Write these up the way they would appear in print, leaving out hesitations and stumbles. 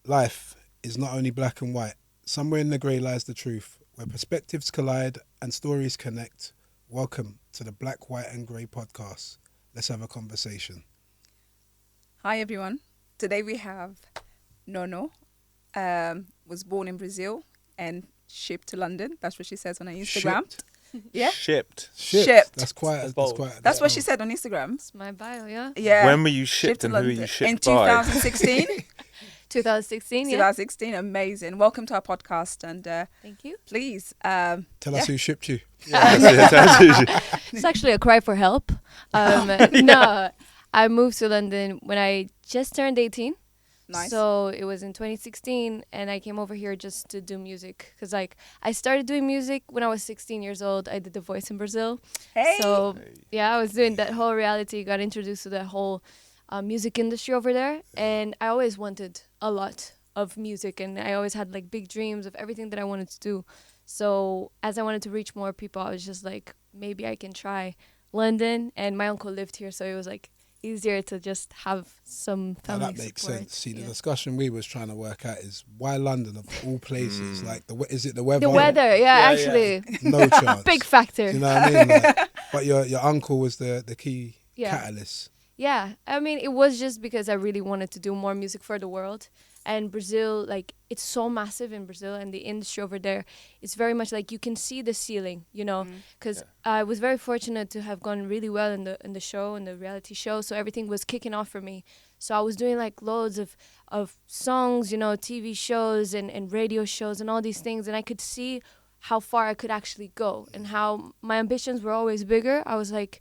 Life is not only black and white. Somewhere in the grey lies the truth, where perspectives collide and stories connect. Welcome to the Black, White and Grey podcast. Let's have a conversation. Hi everyone. Today we have Nonô. Was born in Brazil and shipped to London. That's what she says on her Instagram. Shipped? Yeah. Shipped. Shipped. That's quite. That's That's bold. quite. That's what she said on Instagram. It's my bio, yeah. Yeah. When were you shipped to and who were London you shipped in by? 2016. 2016, yeah. 2016. Amazing. Welcome to our podcast and Thank you. please Tell us who shipped you. It's actually a cry for help. No, I moved to London when I just turned 18. Nice. So it was in 2016, and I came over here just to do music. Because, like, I started doing music when I was 16 years old. I did The Voice in Brazil. Hey. So, yeah, I was doing that whole reality, got introduced to that whole music industry over there. And I always wanted a lot of music, and I always had, like, big dreams of everything that I wanted to do. So as I wanted to reach more people, I was just like, maybe I can try London. And my uncle lived here, so it was, like, easier to just have some Now family that makes support. sense. See, the Yeah. discussion we was trying to work out is why London of all places. Like, is it the weather? The weather, Yeah, actually. No chance. Big factor. Do you know what I mean? Like, but your uncle was the key Yeah. catalyst. Yeah, I mean, it was just because I really wanted to do more music for the world. And Brazil, like, it's so massive in Brazil, and the industry over there, it's very much like you can see the ceiling, you know, because I was very fortunate to have gone really well in the show, in the reality show. So everything was kicking off for me. So I was doing like loads of songs, you know, TV shows and radio shows and all these things. And I could see how far I could actually go and how my ambitions were always bigger. I was like,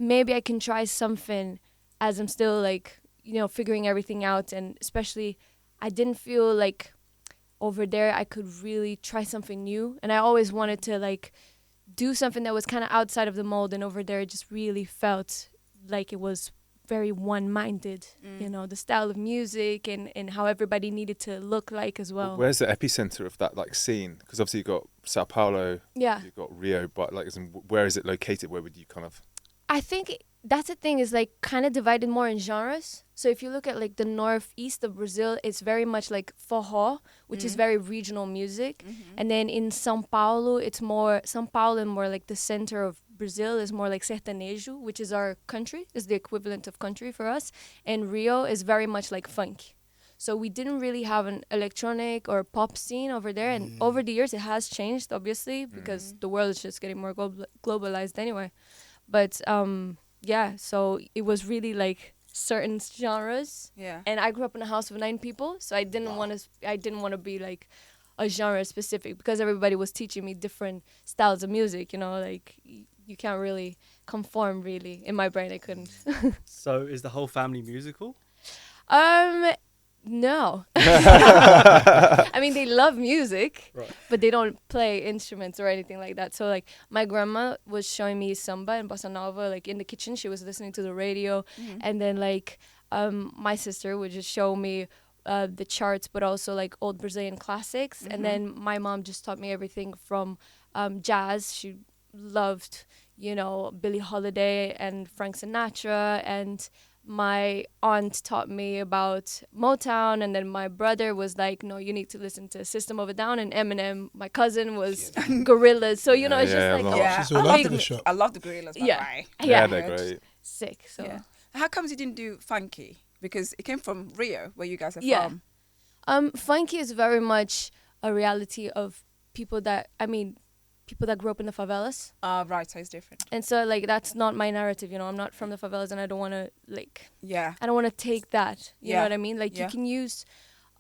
maybe I can try something as I'm still like, you know, figuring everything out. And especially I didn't feel like over there I could really try something new. And I always wanted to like do something that was kind of outside of the mold. And over there it just really felt like it was very one-minded, you know, the style of music and how everybody needed to look like as well. Where's the epicenter of that like scene? Because obviously you've got Sao Paulo, Yeah. you've got Rio, but like, where is it located? Where would you kind of... I think that's the thing, is like kind of divided more in genres. So if you look at like the northeast of Brazil, it's very much like forró, which is very regional music. And then in São Paulo, São Paulo and more like the center of Brazil is more like sertanejo, which is our country, is the equivalent of country for us. And Rio is very much like funk. So we didn't really have an electronic or pop scene over there. And over the years, it has changed, obviously, because the world is just getting more globalized anyway. But yeah, so it was really like certain genres. Yeah. And I grew up in a house of 9 people, so I didn't want to be like a genre specific, because everybody was teaching me different styles of music, you know, like you can't really conform really. In my brain I couldn't. So is the whole family musical? No. I mean, they love music, Right. but they don't play instruments or anything like that. So, like, my grandma was showing me samba and bossa nova, like, in the kitchen. She was listening to the radio. And then, like, my sister would just show me the charts, but also, like, old Brazilian classics. And then my mom just taught me everything from jazz. She loved, you know, Billie Holiday and Frank Sinatra, and my aunt taught me about Motown, and then my brother was like, no, you need to listen to System of a Down and Eminem. My cousin was Gorillaz. So, you know, it's Yeah, just a like, lot. She's all after the shop. I love the Gorillas, by the Yeah. way. Yeah, yeah, they're great. sick. So, Yeah. How comes you didn't do funky? Because it came from Rio, where you guys are Yeah. from. funky is very much a reality of people that grew up in the favelas. Right, so it's different. And so, like, that's not my narrative, you know. I'm not from the favelas, and I don't want to, like, Yeah. I don't want to take that. You know Yeah. what I mean? Like, Yeah.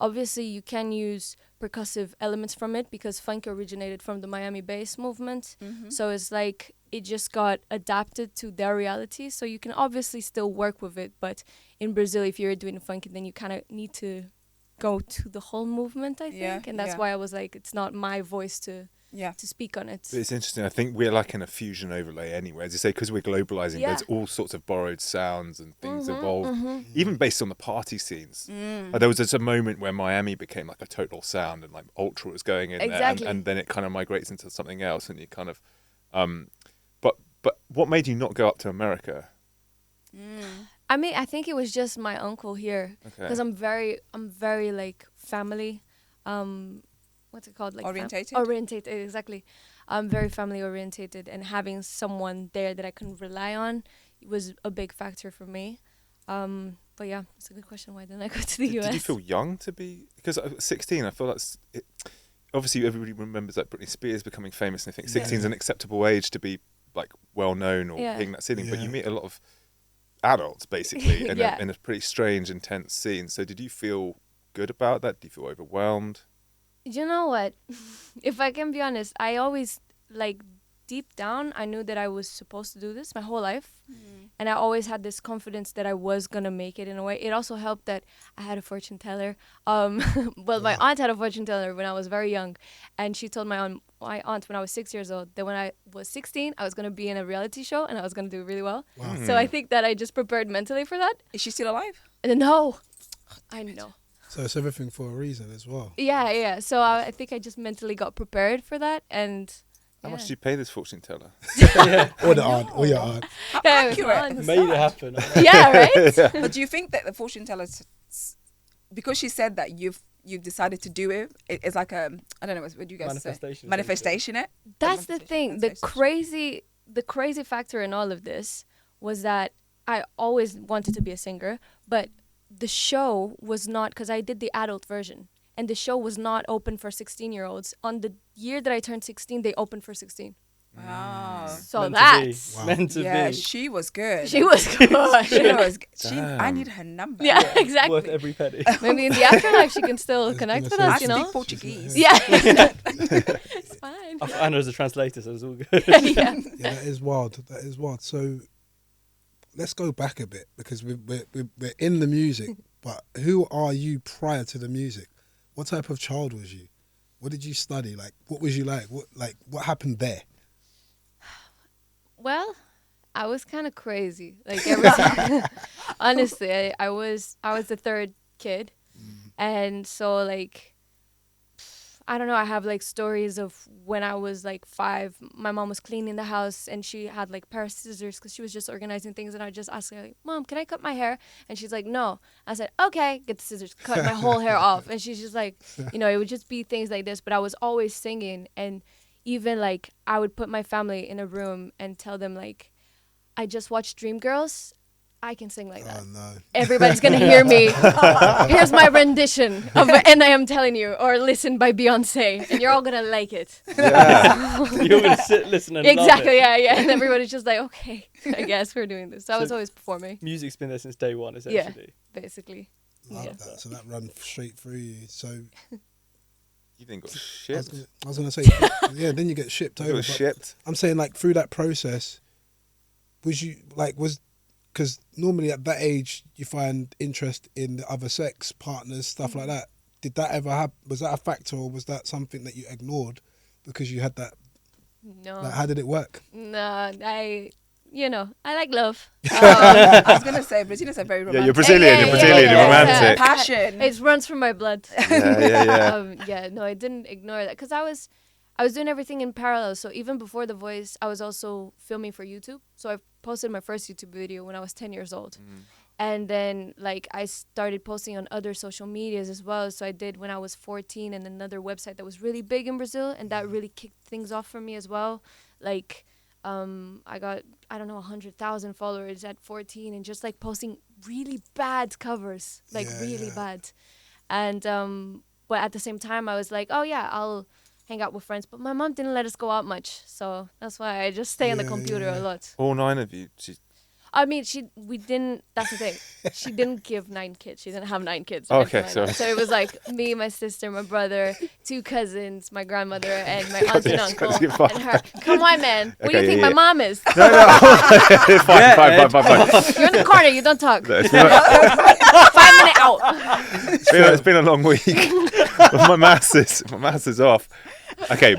obviously, you can use percussive elements from it, because funk originated from the Miami bass movement. So it's like it just got adapted to their reality. So you can obviously still work with it. But in Brazil, if you're doing funk, then you kind of need to go to the whole movement, I think. Yeah, And that's yeah. why I was like, it's not my voice to Yeah. speak on it. But it's interesting. I think we're like in a fusion overlay anyway. As you say, because we're globalizing, Yeah. there's all sorts of borrowed sounds and things evolved, even based on the party scenes. There was just a moment where Miami became like a total sound, and like ultra was going in Exactly. there, and then it kind of migrates into something else, and you kind of. But what made you not go up to America? I mean, I think it was just my uncle here, Okay. because I'm very like family, what's it called? Like Orientated? Orientated, exactly. Very family orientated, and having someone there that I can rely on was a big factor for me. But yeah, it's a good question. Why didn't I go to the US? Did you feel young to be? Because at 16, I feel that's it. Obviously, everybody remembers like Britney Spears becoming famous, and they think 16 is an acceptable age to be like well known or hitting that ceiling. But you meet a lot of adults basically in a pretty strange, intense scene. So did you feel good about that? Did you feel overwhelmed? You know what? If I can be honest, I always, like, deep down, I knew that I was supposed to do this my whole life. And I always had this confidence that I was going to make it in a way. It also helped that I had a fortune teller. My aunt had a fortune teller when I was very young. And she told my aunt when I was 6 years old that when I was 16, I was going to be in a reality show and I was going to do really well. Wow. So I think that I just prepared mentally for that. Is she still alive? No. I know. So it's everything for a reason as well. Yeah. So I think I just mentally got prepared for that. And how much did you pay this fortune teller? Or the aunt, or your aunt. Accurate. Made it happen. Yeah, right? But do you think that the fortune teller, because she said that you've decided to do it, it's like a, I don't know, what do you guys say? Manifestation. It. That's the thing. The crazy factor in all of this was that I always wanted to be a singer, but the show was not, because I did the adult version. And the show was not open for 16-year-olds. On the year that I turned 16, they opened for 16. Wow. So that's... Meant to be. She was good. She was good. I need her number. Yeah, exactly. Worth every penny. Maybe in the afterlife she can still connect with us, I you know? speak Portuguese. Yeah. It's fine. I know as a translator, so it's all good. Yeah, that is wild. So let's go back a bit, because we're in the music, but who are you prior to the music? What type of child was you? What did you study? Like, what was you like? What happened there? Well, I was kind of crazy. Like, honestly, I was the third kid, and so like, I don't know. I have like stories of when I was like 5. My mom was cleaning the house and she had like a pair of scissors because she was just organizing things. And I just asked her, like, "Mom, can I cut my hair?" And she's like, "No." I said, "Okay, get the scissors, cut my whole hair off." And she's just like, it would just be things like this. But I was always singing, and even like I would put my family in a room and tell them like, I just watched Dreamgirls. I can sing like that. Oh, no. Everybody's going to hear me. Here's my rendition of And I Am Telling You, or Listen by Beyonce, and you're all going to like it. Yeah. You're going to sit, listen, and exactly, love it. yeah. And everybody's just like, okay, I guess we're doing this. So I was always performing. Music's been there since day one, essentially. Yeah, basically. Love that. So that ran straight through you. So You didn't got shipped. I was going to say, yeah, then you get shipped over. You got shipped. I'm saying, like, through that process, because normally at that age you find interest in the other sex partners, stuff like that. Did that ever happen? Was that a factor, or was that something that you ignored because you had that? No. Like, how did it work? No, I like love. I was going to say, Brazilians are very romantic. Yeah, you're Brazilian. You're romantic. Passion. It runs through my blood. Yeah. No, I didn't ignore that because I was doing everything in parallel. So even before The Voice, I was also filming for YouTube. So I posted my first YouTube video when I was 10 years old. And then like I started posting on other social medias as well. So I did when I was 14 and another website that was really big in Brazil. And that really kicked things off for me as well. Like I got, 100,000 followers at 14 and just like posting really bad covers, really bad. And but at the same time, I was like, oh yeah, I'll hang out with friends. But my mom didn't let us go out much. So that's why I just stay on the computer a lot. All 9 of you. We didn't, that's the thing. She didn't give 9 kids. She didn't have 9 kids. Okay, sorry. So it was like me, my sister, my brother, 2 cousins, my grandmother, and my aunt and uncle, and her. Come on, man. What do you think my mom is? No. Fine. You're in the corner. You don't talk. No, 5 minute out. It's been a long week. my maths is off. Okay.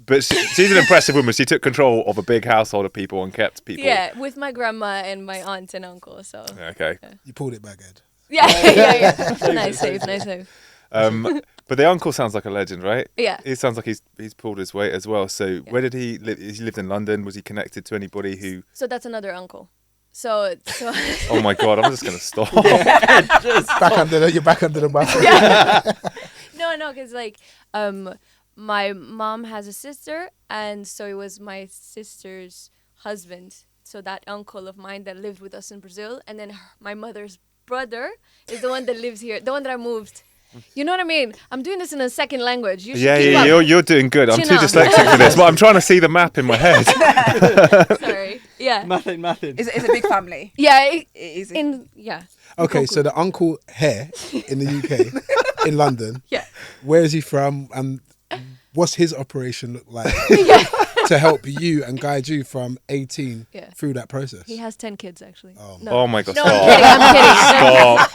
But she's an impressive woman. She took control of a big household of people and kept people. Yeah, with my grandma and my aunt and uncle. So. Okay. Yeah. You pulled it back, Ed. Yeah. Nice save. But the uncle sounds like a legend, right? Yeah. He sounds like he's pulled his weight as well. So where did he live? He lived in London. Was he connected to anybody who? So that's another uncle. So. Oh my God! I'm just gonna stop. You're back under the microphone. no, because like my mom has a sister, and so it was my sister's husband, so that uncle of mine that lived with us in Brazil, and then my mother's brother is the one that lives here, the one that I moved. You know what I mean? I'm doing this in a second language. You should keep up. You're doing good. I'm You too know. dyslexic for this, but I'm trying to see the map in my head. Sorry. Yeah. Nothing. It's a big family. Yeah. It is. Okay, so the uncle here in the UK, in London. Yeah. Where is he from, and what's his operation look like to help you and guide you from 18 through that process? He has 10 kids actually. Oh, No. Oh my God! No, Stop. I'm kidding.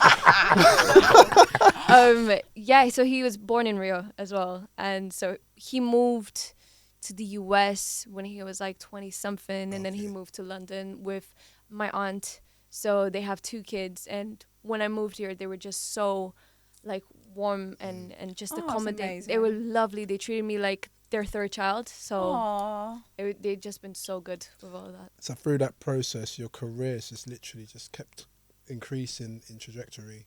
Stop. Yeah, so he was born in Rio as well, and so he moved to the US when he was like 20 something, and then he moved to London with my aunt. So they have 2 kids, and when I moved here, they were just so like warm and just accommodating. They were lovely. They treated me like their 3rd child. So they've just been so good with all of that. So through that process, your career has just literally just kept increasing in trajectory.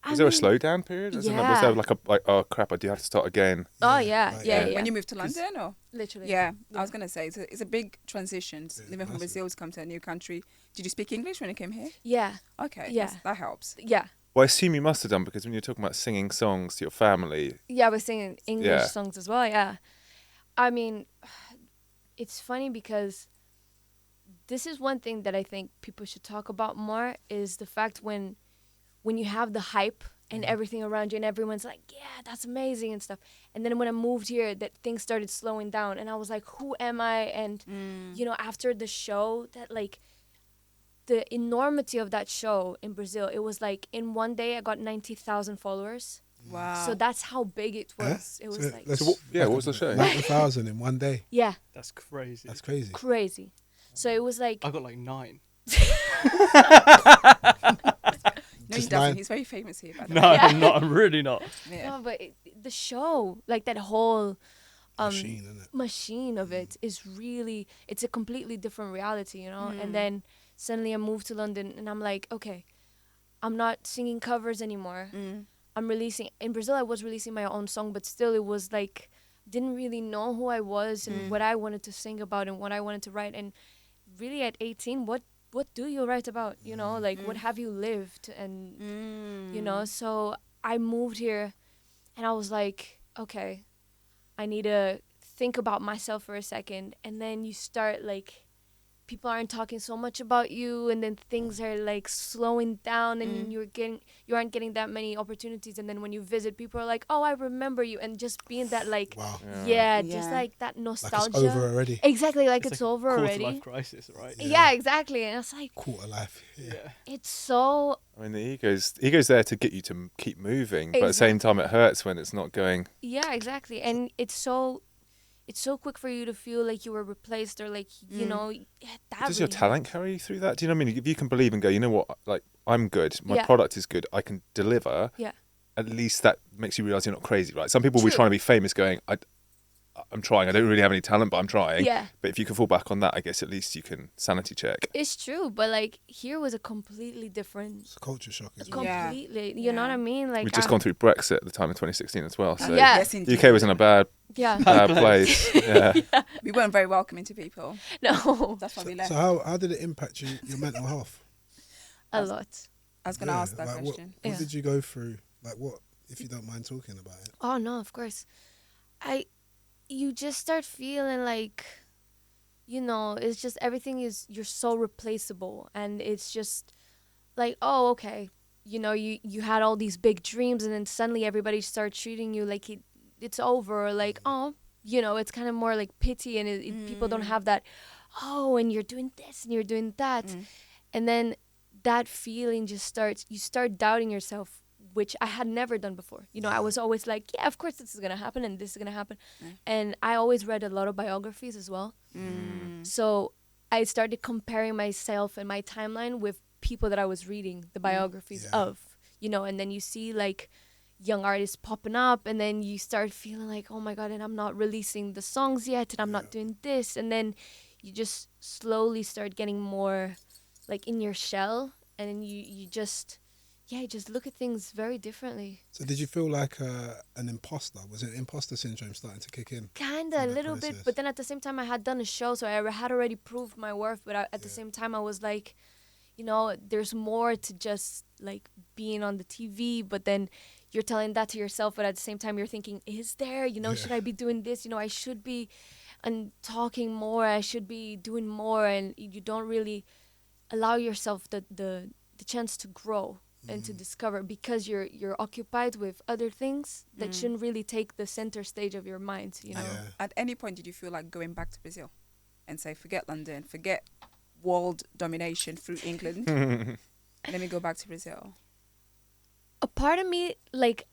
Was there a slowdown period? Was there like oh crap, I do have to start again? Oh yeah. When you moved to London, or literally? Yeah, I was gonna say it's a big transition. Living from Brazil to come to a new country. Did you speak English when you came here? Yeah. Okay. Yeah. That helps. Yeah. Well, I assume you must have done, because when you're talking about singing songs to your family. Yeah, I was singing English songs as well. Yeah. I mean, it's funny because this is one thing that I think people should talk about more, is the fact when you have the hype and everything around you and everyone's like, yeah, that's amazing and stuff. And then when I moved here, that things started slowing down and I was like, who am I? And, you know, after the show, that like the enormity of that show in Brazil, it was like in one day I got 90,000 followers. Wow. So that's how big it was. It was like... what was the show? 90,000 in one day. Yeah. That's crazy. That's crazy. Crazy. So it was like... I got like 9. No, he doesn't. He's very famous here. By the No, way. I'm not. I'm really not. Yeah. No, but the show, like that whole Machine, isn't it? machine of it is really, it's a completely different reality, you know? And then suddenly I moved to London and I'm like, okay, I'm not singing covers anymore. I'm releasing, in Brazil I was releasing my own song, but still it was like, didn't really know who I was and what I wanted to sing about and what I wanted to write. And really at 18, what do you write about, you know, like what have you lived? And you know, so I moved here and I was like, okay, I need to think about myself for a second. And then you start like, people aren't talking so much about you, and then things are like slowing down and you aren't getting that many opportunities. And then when you visit, people are like, oh, I remember you, and just being that like, Wow. just like that nostalgia. Like it's over already. Exactly, like it's over already. Quarter-life crisis, right? Yeah, exactly. And it's like, Quarter life. Yeah. it's so... I mean, the ego's there to get you to keep moving, but at the same time, it hurts when it's not going. Yeah, exactly. And it's so quick for you to feel like you were replaced, or like, you know, that Does your really talent carry you through that? Do you know what I mean? If you can believe and go, you know what, like, I'm good, my Yeah. product is good, I can deliver, Yeah. at least that makes you realise you're not crazy, right? Some people will be True. trying to be famous going, I'm trying, I don't really have any talent, but I'm trying. Yeah. But if you can fall back on that, I guess at least you can sanity check. It's true, but like here was a completely different... It's a culture shock as well. Completely. You know what I mean? Like We've just gone through Brexit at the time of 2016 as well, so Yeah. Yes, the indeed. UK was in a bad Yeah. place. Yeah. We weren't very welcoming to people. No. That's why we left. So how did it impact your mental health? A lot. I was going to ask that like question. What did you go through? Like what, if you don't mind talking about it? Oh no, of course. You just start feeling like, you know, it's just you're so replaceable, and it's just like, oh, okay, you know, you had all these big dreams, and then suddenly everybody starts treating you like it's over, or like, oh, you know, it's kind of more like pity, and people don't have that, oh, and you're doing this and you're doing that, and then that feeling just starts. You start doubting yourself, which I had never done before. You know, I was always like, yeah, of course this is going to happen and this is going to happen. And I always read a lot of biographies as well. So I started comparing myself and my timeline with people that I was reading the biographies of, you know, and then you see like young artists popping up, and then you start feeling like, oh my God, and I'm not releasing the songs yet, and I'm not doing this. And then you just slowly start getting more like in your shell, and then you yeah, just look at things very differently. So did you feel like an imposter? Was it imposter syndrome starting to kick in? Kinda, a through that little bit, process? but then at the same time, I had done a show, so I had already proved my worth. But at the same time, I was like, you know, there's more to just like being on the TV. But then you're telling that to yourself, but at the same time, you're thinking, is there? You know, should I be doing this? You know, I should be and talking more. I should be doing more, and you don't really allow yourself the chance to grow and to discover, because you're occupied with other things that shouldn't really take the center stage of your mind, you know. At any point did you feel like going back to Brazil and say, forget London, forget world domination through England, let me go back to Brazil? A part of me like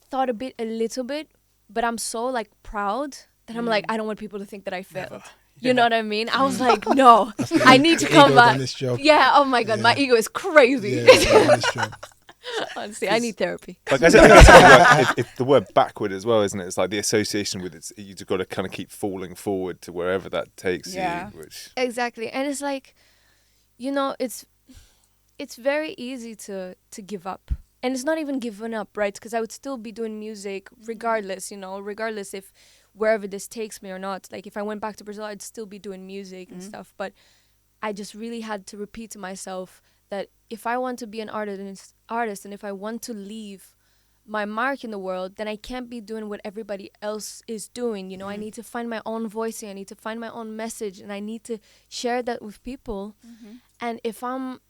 thought a little bit, but I'm so like proud that I'm like, I don't want people to think that I failed. You know what I mean? I was like, no, I need to come back. Yeah, oh my God, my ego is crazy. Honestly, I need therapy. Like I said, it's the word backward as well, isn't it? It's like the association with it. You've got to kind of keep falling forward to wherever that takes you. Which... Exactly. And it's like, you know, it's very easy to give up. And it's not even giving up, right? Because I would still be doing music regardless, you know, regardless if wherever this takes me or not. Like if I went back to Brazil, I'd still be doing music and stuff. But I just really had to repeat to myself that if I want to be an artist and if I want to leave my mark in the world, then I can't be doing what everybody else is doing. You know, I need to find my own voicing. I need to find my own message, and I need to share that with people. And if I'm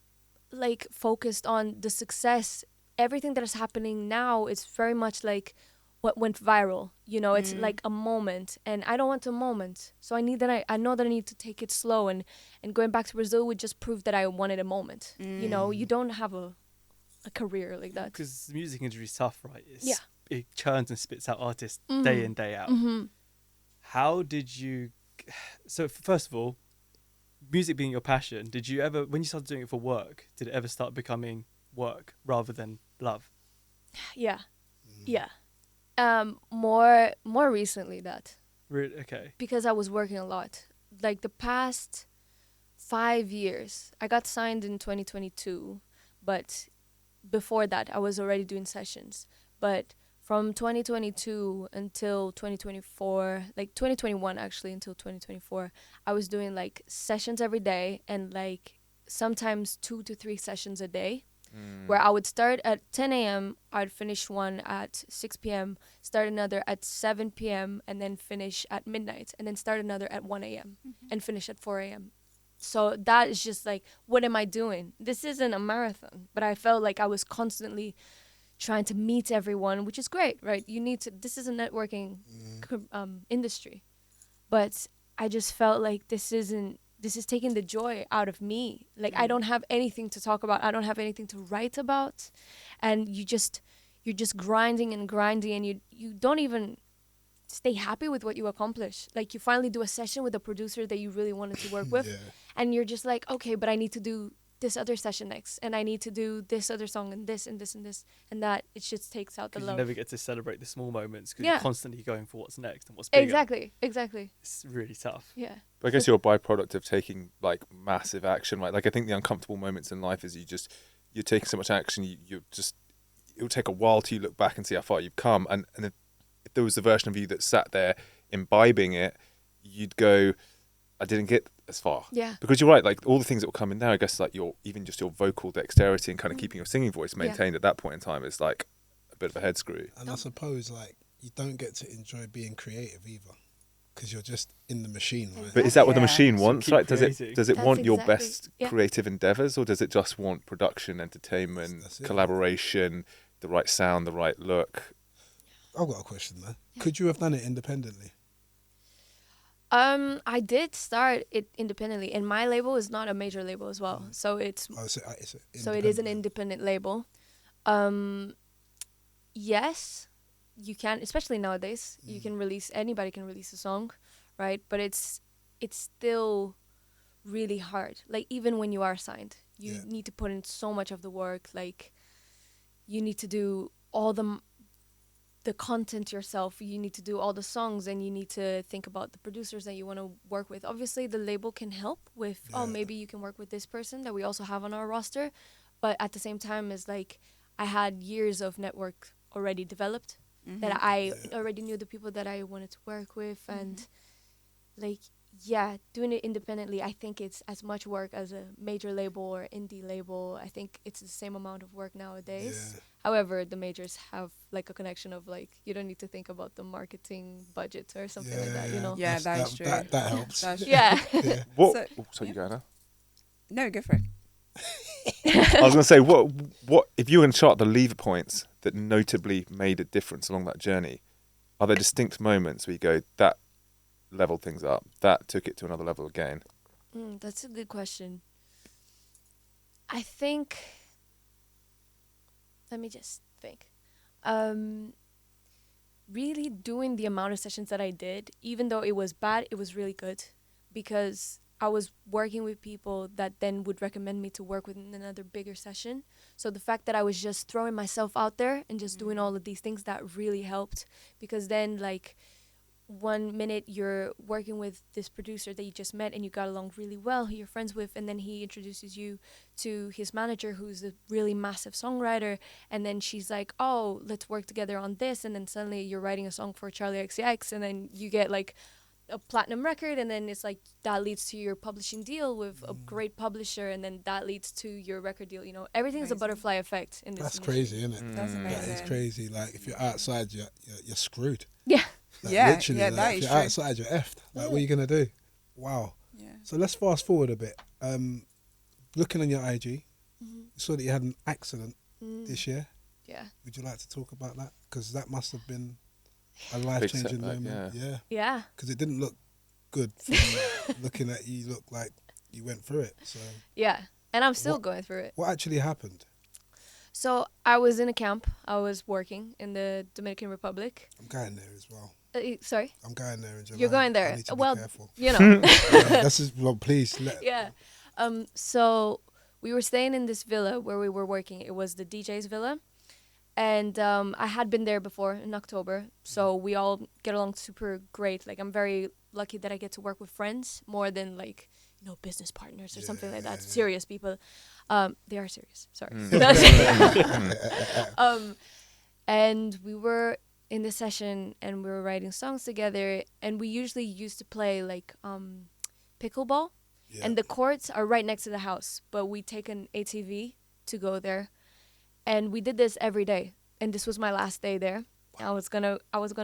like focused on the success, everything that is happening now is very much like what went viral. You know, it's like a moment, and I don't want a moment. So I know that I need to take it slow, and going back to Brazil would just prove that I wanted a moment. You know, you don't have a career like that. Because the music industry is tough, right? It churns and spits out artists day in, day out. How did you... So first of all, music being your passion, did you ever, when you started doing it for work, did it ever start becoming work rather than love? Yeah. More recently that. Really? Okay. Because I was working a lot. Like the past 5 years, I got signed in 2022, but before that I was already doing sessions. But from 2022 until 2024, like 2021 actually until 2024, I was doing like sessions every day, and like sometimes 2 to 3 sessions a day. Where I would start at 10 a.m., I'd finish one at 6 p.m., start another at 7 p.m., and then finish at midnight, and then start another at 1 a.m. and finish at 4 a.m. So that is just like, what am I doing? This isn't a marathon, but I felt like I was constantly trying to meet everyone, which is great, right? You need to, this is a networking industry. But I just felt like this is taking the joy out of me. Like I don't have anything to talk about. I don't have anything to write about. And you're just grinding and you don't even stay happy with what you accomplish. Like you finally do a session with a producer that you really wanted to work with. And you're just like, okay, but I need to do this other session next, and I need to do this other song and this and this and this and that. It just takes out the love. You never get to celebrate the small moments because you're constantly going for what's next and what's bigger. Exactly. It's really tough. Yeah. But I guess you're a byproduct of taking like massive action, right? Like I think the uncomfortable moments in life is you're taking so much action, it'll take a while till you look back and see how far you've come. And if there was the version of you that sat there imbibing it, you'd go, I didn't get as far. Yeah. Because you're right, like all the things that will come in now, I guess like even just your vocal dexterity and kind of keeping your singing voice maintained at that point in time is like a bit of a head screw. And I suppose like you don't get to enjoy being creative either, because you're just in the machine, right? But is that what the machine wants, right? Does it That's want your exactly- best creative endeavors, or does it just want production, entertainment, That's it. collaboration, the right sound, the right look? I've got a question though. Could you have done it independently? I did start it independently, and my label is not a major label as well. So it is an independent label. Yes, you can, especially nowadays, anybody can release a song, right? But it's still really hard. Like even when you are signed, you need to put in so much of the work. Like you need to do all the content yourself, you need to do all the songs, and you need to think about the producers that you want to work with. Obviously the label can help with maybe you can work with this person that we also have on our roster, but at the same time is like I had years of network already developed, that I already knew the people that I wanted to work with, and like, yeah, doing it independently, I think it's as much work as a major label or indie label. I think it's the same amount of work nowadays. However, the majors have like a connection of like, you don't need to think about the marketing budget or something like that, you know? Yeah, that's true. That helps. That's true. Yeah. What? So you go now. No, go for it. I was going to say, what if you were going to chart the lever points that notably made a difference along that journey? Are there distinct moments where you go, that leveled things up, that took it to another level again? That's a good question. I think, let me just think. Really doing the amount of sessions that I did, even though it was bad, it was really good, because I was working with people that then would recommend me to work with another bigger session. So the fact that I was just throwing myself out there and just doing all of these things, that really helped, because then like, one minute you're working with this producer that you just met and you got along really well, who you're friends with, and then he introduces you to his manager, who's a really massive songwriter, and then she's like, oh, let's work together on this, and then suddenly you're writing a song for Charlie XCX, and then you get like a platinum record, and then it's like that leads to your publishing deal with a great publisher, and then that leads to your record deal. You know, everything's a butterfly effect in this. That's industry. crazy, isn't it? That's amazing. That is crazy. Like if you're outside, you're screwed. Yeah. Like, Yeah, literally, yeah, like, that if is you're true. outside, you're effed. Like, what are you gonna do? Wow. Yeah. So let's fast forward a bit. Looking on your IG, you saw that you had an accident this year. Yeah. Would you like to talk about that? Because that must have been a life-changing setback, moment. yeah. Yeah. Because it didn't look good from looking at you. Looked like you went through it. So Yeah. And I'm still going through it. what actually happened? So I was in a camp. I was working in the Dominican Republic. I'm going there as well. Sorry? I'm going there in July. You're going there. I need to Well, be careful. you know. This is well, please. Yeah. So we were staying in this villa where we were working. It was the DJ's villa. And I had been there before in October. So we all get along super great. Like, I'm very lucky that I get to work with friends more than like, you know, business partners or something like that. Serious people. They are serious. Sorry. And we were in the session and we were writing songs together, and we usually used to play like pickleball. And the courts are right next to the house, but we take an ATV to go there. And we did this every day. And this was my last day there. I was gonna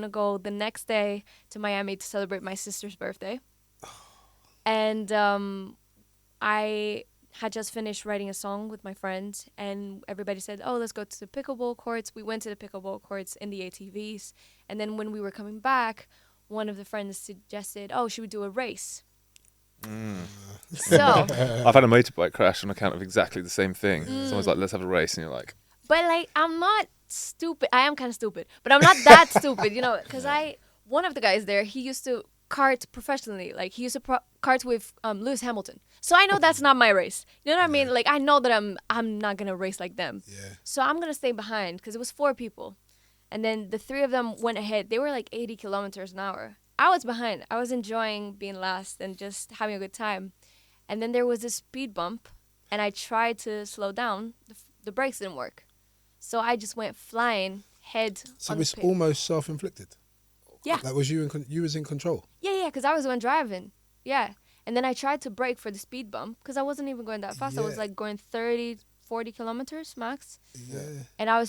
go the next day to Miami to celebrate my sister's birthday. And I had just finished writing a song with my friend, and everybody said, oh, let's go to the pickleball courts. We went to the pickleball courts in the ATVs. And then when we were coming back, one of the friends suggested, oh, should we do a race? So I've had a motorbike crash on account of exactly the same thing. Someone's like, let's have a race, and you're like, but like, I'm not stupid. I am kind of stupid, but I'm not that stupid, you know, because one of the guys there, he used to kart professionally. Like, he used to kart with Lewis Hamilton. So I know that's not my race. You know what I mean? Like, I know that I'm not going to race like them. Yeah. So I'm going to stay behind, because it was 4 people. And then the 3 of them went ahead. They were like 80 kilometers an hour. I was behind. I was enjoying being last and just having a good time. And then there was a speed bump, and I tried to slow down. The brakes didn't work. So I just went flying head So on it's the pit. almost self-inflicted. Yeah. That was you. You was in control. Yeah, because I was the one driving. Yeah. And then I tried to brake for the speed bump, because I wasn't even going that fast. I was like going 30, 40 kilometers max. Yeah. And I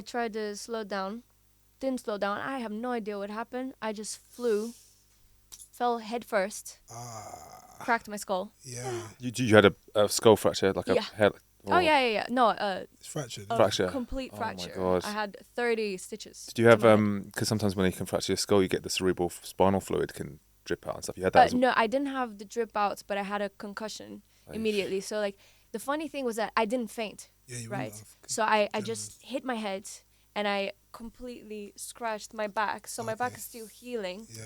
tried to slow down. Didn't slow down. I have no idea what happened. I just flew, fell head first, cracked my skull. Yeah. you had a skull fracture, like a head. Oh, yeah. No, It's fractured. Fracture. complete Oh my fracture. God. I had 30 stitches. Did you have to my head. because sometimes when you can fracture your skull, you get the cerebral spinal fluid can drip out and stuff. You had that. No, I didn't have the drip outs, but I had a concussion immediately. So like, the funny thing was that I didn't faint. Yeah, you right. wouldn't have. So I just hit my head, and I completely scratched my back. So my back is still healing. Yeah.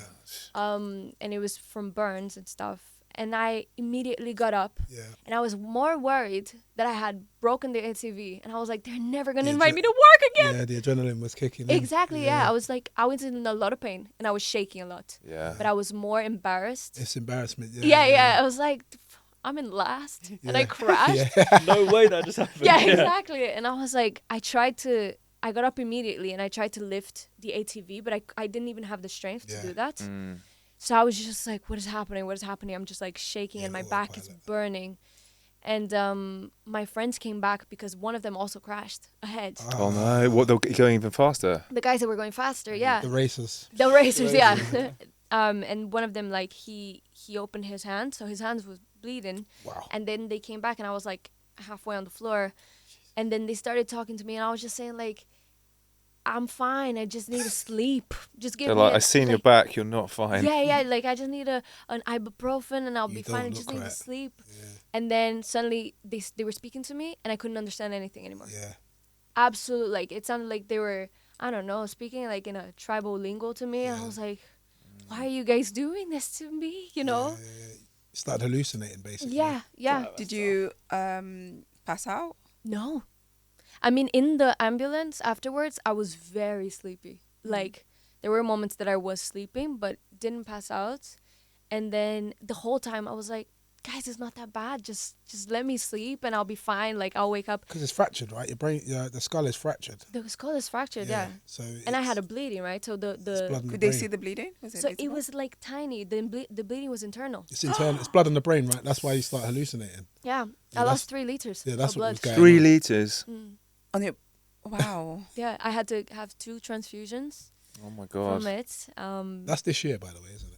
And it was from burns and stuff. And I immediately got up. Yeah. And I was more worried that I had broken the ATV. And I was like, they're never going to invite me to work again. Yeah, the adrenaline was kicking in. Exactly, yeah. I was like, I was in a lot of pain, and I was shaking a lot. Yeah. But I was more embarrassed. It's embarrassment. Yeah. I was like, I'm in last, and I crashed. No way that just happened. Yeah, exactly. And I was like, I got up immediately and I tried to lift the ATV, but I didn't even have the strength to do that. So I was just like, what is happening? What is happening? I'm just like shaking and my back is burning. And my friends came back because one of them also crashed ahead. Oh no! What, they're going even faster? The guys that were going faster, yeah. The racers. The racers, yeah. And one of them, like, he opened his hand, so his hands was bleeding. Wow. And then they came back and I was like halfway on the floor. And then they started talking to me and I was just saying, like, I'm fine. I just need to sleep. Just give They're me like, I seen your back. You're not fine. Yeah. Like, I just need an ibuprofen and I'll be fine. I just need to sleep. Yeah. And then suddenly they were speaking to me and I couldn't understand anything anymore. Yeah. Absolutely. Like, it sounded like they were, I don't know, speaking like in a tribal lingo to me. And I was like, why are you guys doing this to me? You know? Yeah. Started hallucinating, basically. Yeah. Did you pass out? No. I mean, in the ambulance afterwards, I was very sleepy. Like, there were moments that I was sleeping, but didn't pass out. And then the whole time I was like, guys, it's not that bad. Just let me sleep and I'll be fine. Like, I'll wake up. Because it's fractured, right? Your brain, the skull is fractured. The skull is fractured, yeah. So and I had a bleeding, right? So Could they see the bleeding? It was like tiny. The bleeding was internal. It's internal. It's blood in the brain, right? That's why you start hallucinating. Yeah. I lost 3 liters. Yeah, that's of what blood. was going 3 on. liters. Wow. Yeah, I had to have 2 transfusions. Oh my god. From it. That's this year, by the way, isn't it?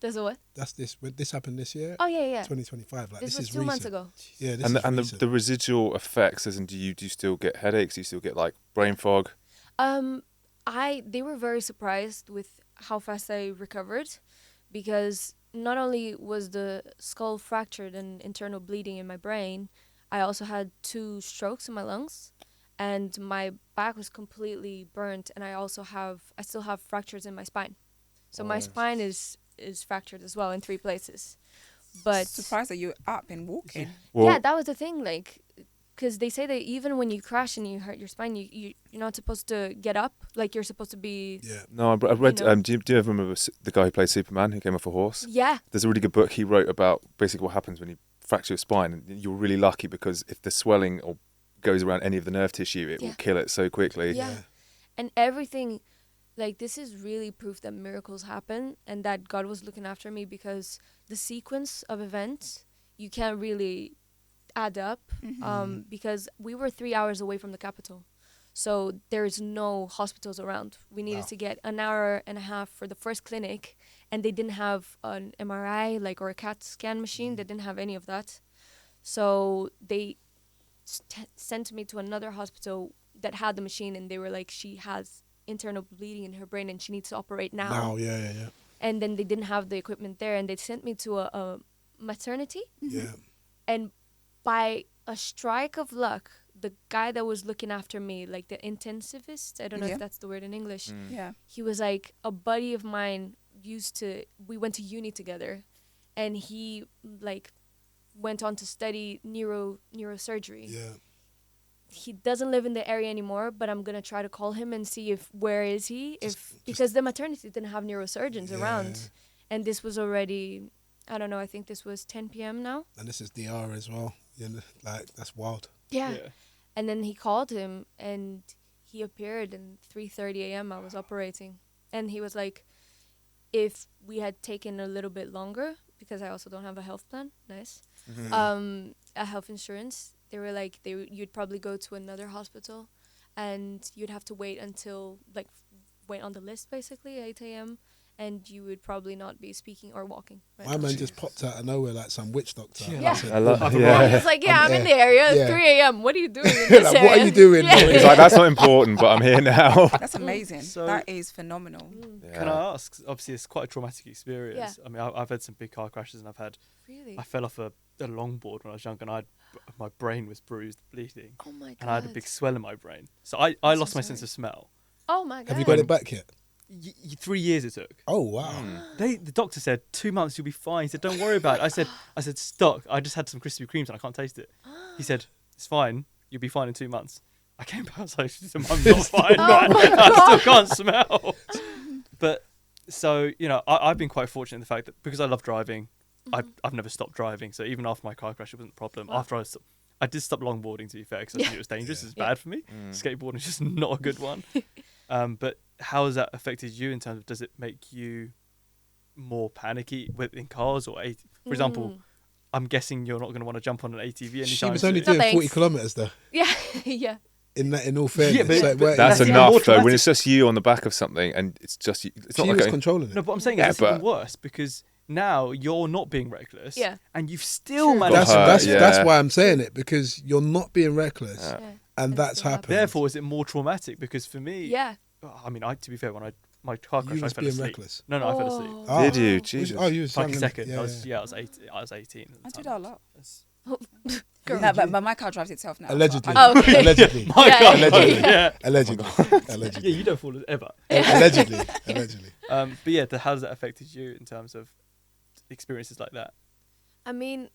There's a what? That's this. This happened this year. Oh yeah. 2025. Like this was is 2 recent. months ago. Yeah, this And is and recent. the residual effects, as in, do you still get headaches? Do you still get like brain fog? They were very surprised with how fast I recovered, because not only was the skull fractured and internal bleeding in my brain, I also had 2 strokes in my lungs, and my back was completely burnt, and I still have fractures in my spine. So my spine is fractured as well in 3 places. But surprised that you're up and walking. Well, that was the thing, like, because they say that even when you crash and you hurt your spine, you're not supposed to get up. Like, you're supposed to be... Yeah. No, I read... do you ever remember the guy who played Superman, who came off a horse? Yeah. There's a really good book he wrote about basically what happens when you fracture your spine. And you're really lucky because if the swelling or goes around any of the nerve tissue, it will kill it so quickly. Yeah. And everything... Like, this is really proof that miracles happen and that God was looking after me, because the sequence of events, you can't really add up, because we were 3 hours away from the capital. So there's no hospitals around. We needed to get an hour and a half for the first clinic, and they didn't have an MRI, like, or a CAT scan machine. They didn't have any of that. So they sent me to another hospital that had the machine, and they were like, she has internal bleeding in her brain and she needs to operate now. Yeah. And then they didn't have the equipment there, and they sent me to a maternity. Yeah. And by a strike of luck, the guy that was looking after me, like the intensivist, I don't know if that's the word in English. Yeah. He was like a buddy of mine. We went to uni together, and he like went on to study neurosurgery. Yeah. He doesn't live in the area anymore, but I'm gonna try to call him and see where is he, because the maternity didn't have neurosurgeons around, and this was already, I don't know, I think this was 10 p.m. now. And this is DR as well. You know, like, that's wild. Yeah. And then he called him, and he appeared, and 3:30 a.m. I was operating, and he was like, if we had taken a little bit longer, because I also don't have a health plan, a health insurance. They were like, you'd probably go to another hospital, and you'd have to wait until, like, wait on the list, basically, 8 a.m., and you would probably not be speaking or walking. Right? My man just popped out of nowhere like some witch doctor. Yeah. Said, I love He's like, I'm in the area, 3 a.m. What are you doing in this like, area? what are you doing? Yeah. He's like, that's not important, but I'm here now. That's amazing. So- that is phenomenal. Can I ask? Obviously, it's quite a traumatic experience. Yeah. I mean, I've had some big car crashes, and Really? I fell off a longboard when I was young, and my brain was bruised, bleeding, Oh my God. and I had a big swell in my brain. So I lost my sense of smell. Oh my God. Have you got it back yet? 3 years it took. Oh, wow. The doctor said 2 months you'll be fine. He said, don't worry about it. I said, Stock, I just had some Krispy Kremes and I can't taste it. He said, it's fine. You'll be fine in 2 months. I came back, I was like, I'm not fine, man. I still can't smell. But so, I've been quite fortunate in the fact that because I love driving, I've never stopped driving, so even after my car crash, it wasn't a problem. Wow. After I did stop longboarding, to be fair, because I knew it was dangerous. It's bad for me. Skateboarding is just not a good one. But how has that affected you in terms of, does it make you more panicky in cars or for example, I'm guessing you're not going to want to jump on an ATV anytime She was soon. only doing 40 kilometers there. Yeah, yeah. In all fairness, Yeah, but so That's even enough more though. When traumatic. it's just you on the back of something and it's just you, it's she not was like controlling it. No, but I'm saying Yeah, it's even but- worse because now you're not being reckless. Yeah. And you've still True. managed That's to... that's why I'm saying it, because you're not being reckless, Yeah. and that's still happened. Therefore, is it more traumatic? Because for me... Yeah. I mean, to be fair, when my car crashed, You I was fell being asleep. reckless. No, I fell asleep. Oh. Did you? Was- Jesus. Oh, you was For like a young, second. innit? I was 18 at I the do time. that a lot. That's- Girl. No, but my car drives itself now. so Allegedly. I- Oh, okay. Allegedly. My Yeah. God, Allegedly. yeah. Allegedly. Yeah, Allegedly. you don't fall ever. Allegedly. Allegedly. But yeah, how has that affected you in terms of experiences like that? I mean,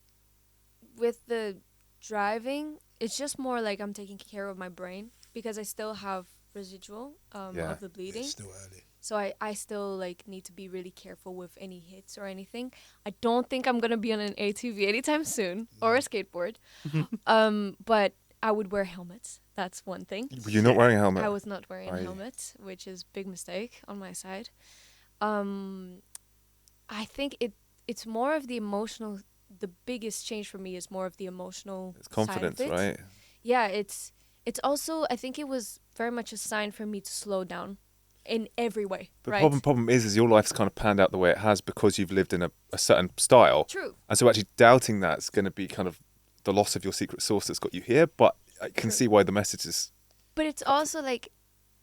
with the driving, it's just more like I'm taking care of my brain because I still have residual Yeah. of the bleeding. It's still early. So I still like need to be really careful with any hits or anything. I don't think I'm gonna be on an ATV anytime soon or a skateboard. But I would wear helmets. That's one thing. Were you not wearing a helmet? I was not wearing Are a you? helmet, which is big mistake on my side. I think it's more of the emotional. The biggest change for me is more of the emotional. It's confidence, side of it. right? Yeah, it's also. I think it was very much a sign for me to slow down, in every way. The right. problem is your life's kind of panned out the way it has because you've lived in a certain style. True. And so actually doubting that's going to be kind of the loss of your secret sauce that's got you here. But I can True. see why the message is... But it's also like,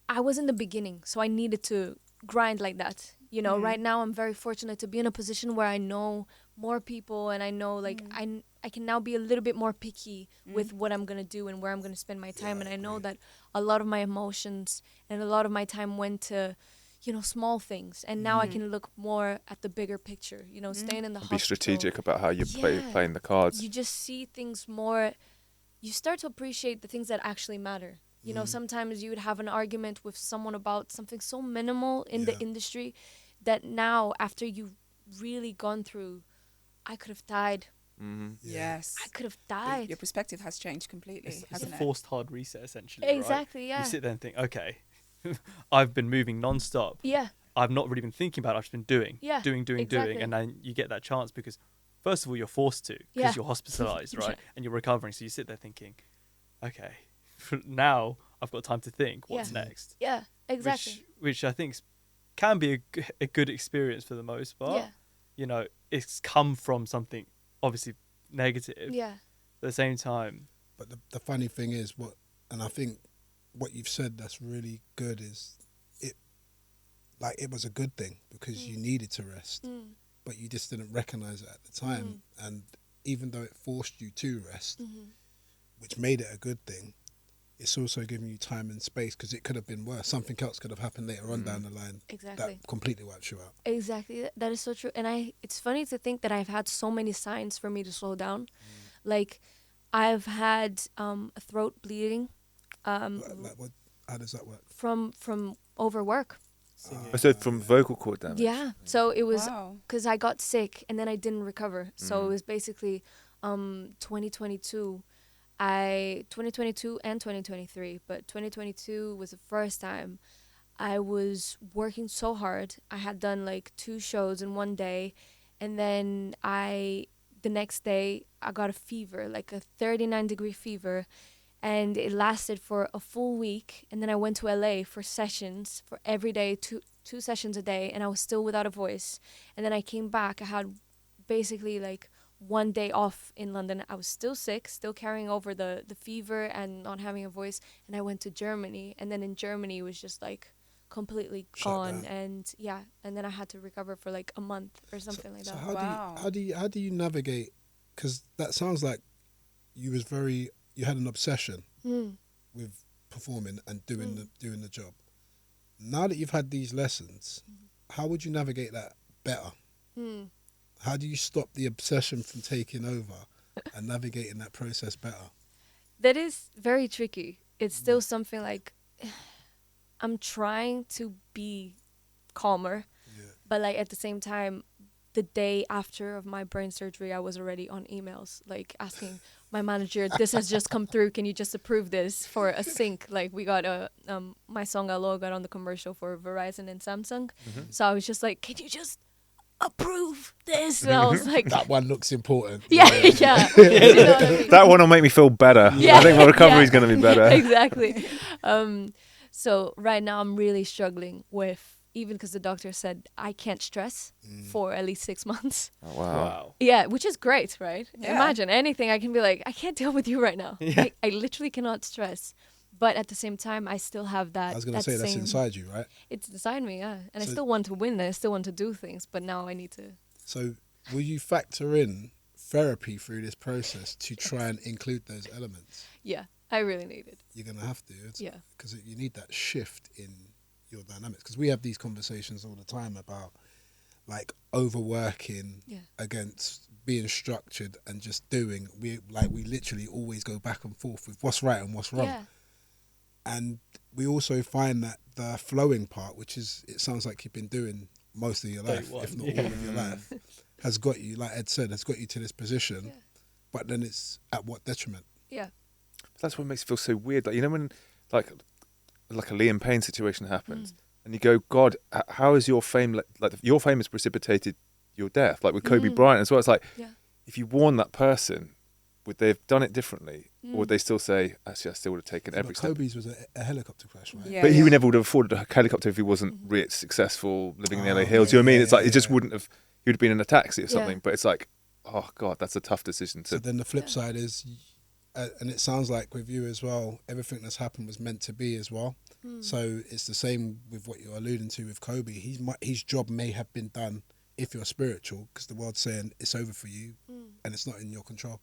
I was in the beginning, so I needed to grind like that. You know, right now I'm very fortunate to be in a position where I know more people and I know like I can now be a little bit more picky with what I'm going to do and where I'm going to spend my time. And I know that a lot of my emotions and a lot of my time went to, you know, small things. And now I can look more at the bigger picture, you know, staying in the hospital. Be strategic about how you Yeah. playing the cards. You just see things more. You start to appreciate the things that actually matter. You know, sometimes you would have an argument with someone about something so minimal in the industry that now, after you've really gone through, I could have died. Yes. I could have died. Your perspective has changed completely, It's a hasn't it? forced hard reset, essentially. Exactly, right? yeah. You sit there and think, okay, I've been moving non-stop. Yeah, I've not really been thinking about it. I've just been doing, Yeah, doing. exactly. And then you get that chance because, first of all, you're forced to because Yeah. you're hospitalized, right? Yeah. And you're recovering. So you sit there thinking, okay, now I've got time to think what's Yeah. next. yeah, exactly. Which I think can be a good experience for the most part. Yeah. You know, it's come from something obviously negative. Yeah, At the same time, But the funny thing is, and I think what you've said that's really good is it was a good thing because you needed to rest, but you just didn't recognize it at the time. And even though it forced you to rest, which made it a good thing, it's also giving you time and space because it could have been worse. Something else could have happened later on down the line exactly. that completely wipes you out. Exactly. That is so true. And it's funny to think that I've had so many signs for me to slow down. Like, I've had a throat bleeding How does that work? from overwork. So from vocal cord damage. Yeah. So it was Wow. because I got sick and then I didn't recover. So it was basically 2022. 2022 and 2023, but 2022 was the first time I was working so hard. I had done like 2 shows in one day, and then the next day I got a fever, like a 39-degree fever, and it lasted for a full week. And then I went to LA for sessions for every day, two sessions a day, and I was still without a voice. And then I came back. I had basically like 1 day off in London. I was still sick, still carrying over the fever and not having a voice. And I went to Germany, and then in Germany it was just like completely Shut gone. down. And then I had to recover for like a month or something like So that. how do you navigate? Because that sounds like you had an obsession with performing and doing the job. Now that you've had these lessons, how would you navigate that better? How do you stop the obsession from taking over and navigating that process better? That is very tricky. It's still something like I'm trying to be calmer, but like at the same time, the day after of my brain surgery, I was already on emails, like asking my manager, this has just come through. Can you just approve this for a sync? Like we got my song Allo got on the commercial for Verizon and Samsung. So I was just like, can you just approve this? And I was like, that one looks important. yeah. You know what I mean? That one will make me feel better. Yeah. I think my recovery is going to be better. Exactly. So right now I'm really struggling with, even because the doctor said I can't stress for at least 6 months. Oh, wow. Yeah, which is great, right? Yeah. Imagine anything, I can be like, I can't deal with you right now. Yeah. I literally cannot stress. But at the same time, I still have that. I was going to say that's inside you, right? It's inside me, yeah. And I So- still want to win, and I still want to do things. But now I need to. So will you factor in therapy through this process to try and include those elements? Yeah, I really need it. You're going to have to. Yeah. Because you need that shift in your dynamics. Because we have these conversations all the time about like overworking against being structured and just doing. We literally always go back and forth with what's right and what's wrong. Yeah. And we also find that the flowing part, which is, it sounds like you've been doing most of your life, if not all of your life, has got you, like Ed said, has got you to this position. Yeah. But then it's at what detriment? Yeah. That's what makes it feel so weird. Like, you know, when like a Liam Payne situation happens and you go, God, how is your fame, like your fame has precipitated your death, like with Kobe Bryant as well. It's like, if you warn that person, would they have done it differently? Or would they still say, actually, I still would have taken every step? Kobe's was a helicopter crash, right? Yeah, But he never would have afforded a helicopter if he wasn't rich, successful, living in the LA Hills. You know what I mean? It's like, it just wouldn't have, he would have been in a taxi or something. But it's like, oh God, that's a tough decision to. So then the flip side is, and it sounds like with you as well, everything that's happened was meant to be as well. So it's the same with what you're alluding to with Kobe. His job may have been done if you're spiritual, because the world's saying it's over for you and it's not in your control.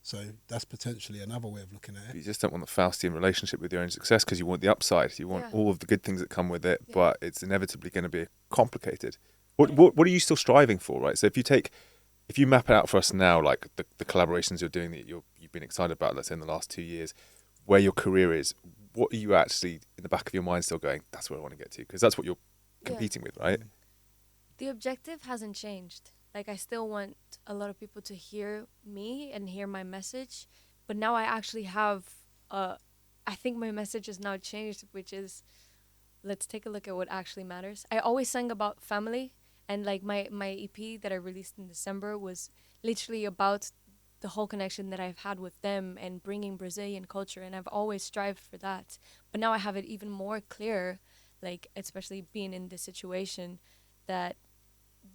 So that's potentially another way of looking at it. You just don't want the Faustian relationship with your own success because you want the upside. You want all of the good things that come with it, but it's inevitably going to be complicated. What are you still striving for, right? So if you map it out for us now, like the collaborations you're doing that you've been excited about, let's say in the last 2 years, where your career is, what are you actually in the back of your mind still going, that's where I want to get to? Because that's what you're competing with, right? The objective hasn't changed. Like, I still want a lot of people to hear me and hear my message. But now I actually have, I think my message has now changed, which is, let's take a look at what actually matters. I always sang about family. And like my EP that I released in December was literally about the whole connection that I've had with them and bringing Brazilian culture. And I've always strived for that. But now I have it even more clear, like, especially being in this situation, that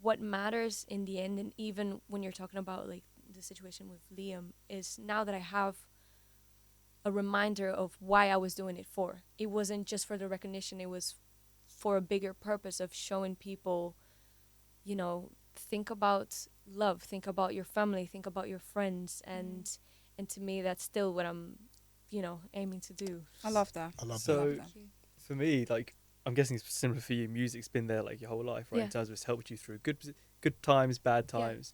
what matters in the end, and even when you're talking about like the situation with Liam, is now that I have a reminder of why I was doing it for. It wasn't just for the recognition, it was for a bigger purpose of showing people, you know, think about love, think about your family, think about your friends, and to me that's still what I'm, you know, aiming to do. I love that. I love So that. for me, like, I'm guessing it's similar for you. Music's been there like your whole life, right? Yeah. In terms of it's helped you through good times, bad times.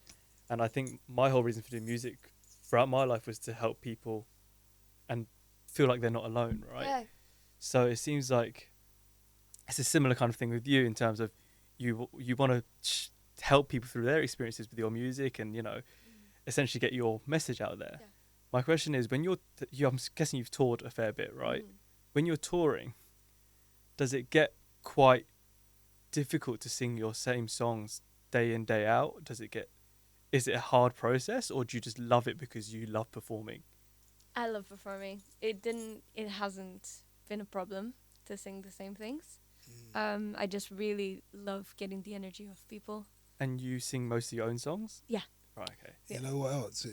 And I think my whole reason for doing music throughout my life was to help people and feel like they're not alone, right? Yeah. So it seems like it's a similar kind of thing with you in terms of you want to help people through their experiences with your music and, you know, essentially get your message out there. Yeah. My question is, when I'm guessing you've toured a fair bit, right? When you're touring, does it get quite difficult to sing your same songs day in, day out? Is it a hard process, or do you just love it because you love performing? I love performing. It hasn't been a problem to sing the same things. I just really love getting the energy of people. And you sing most of your own songs? Yeah. Right, okay. You know what else?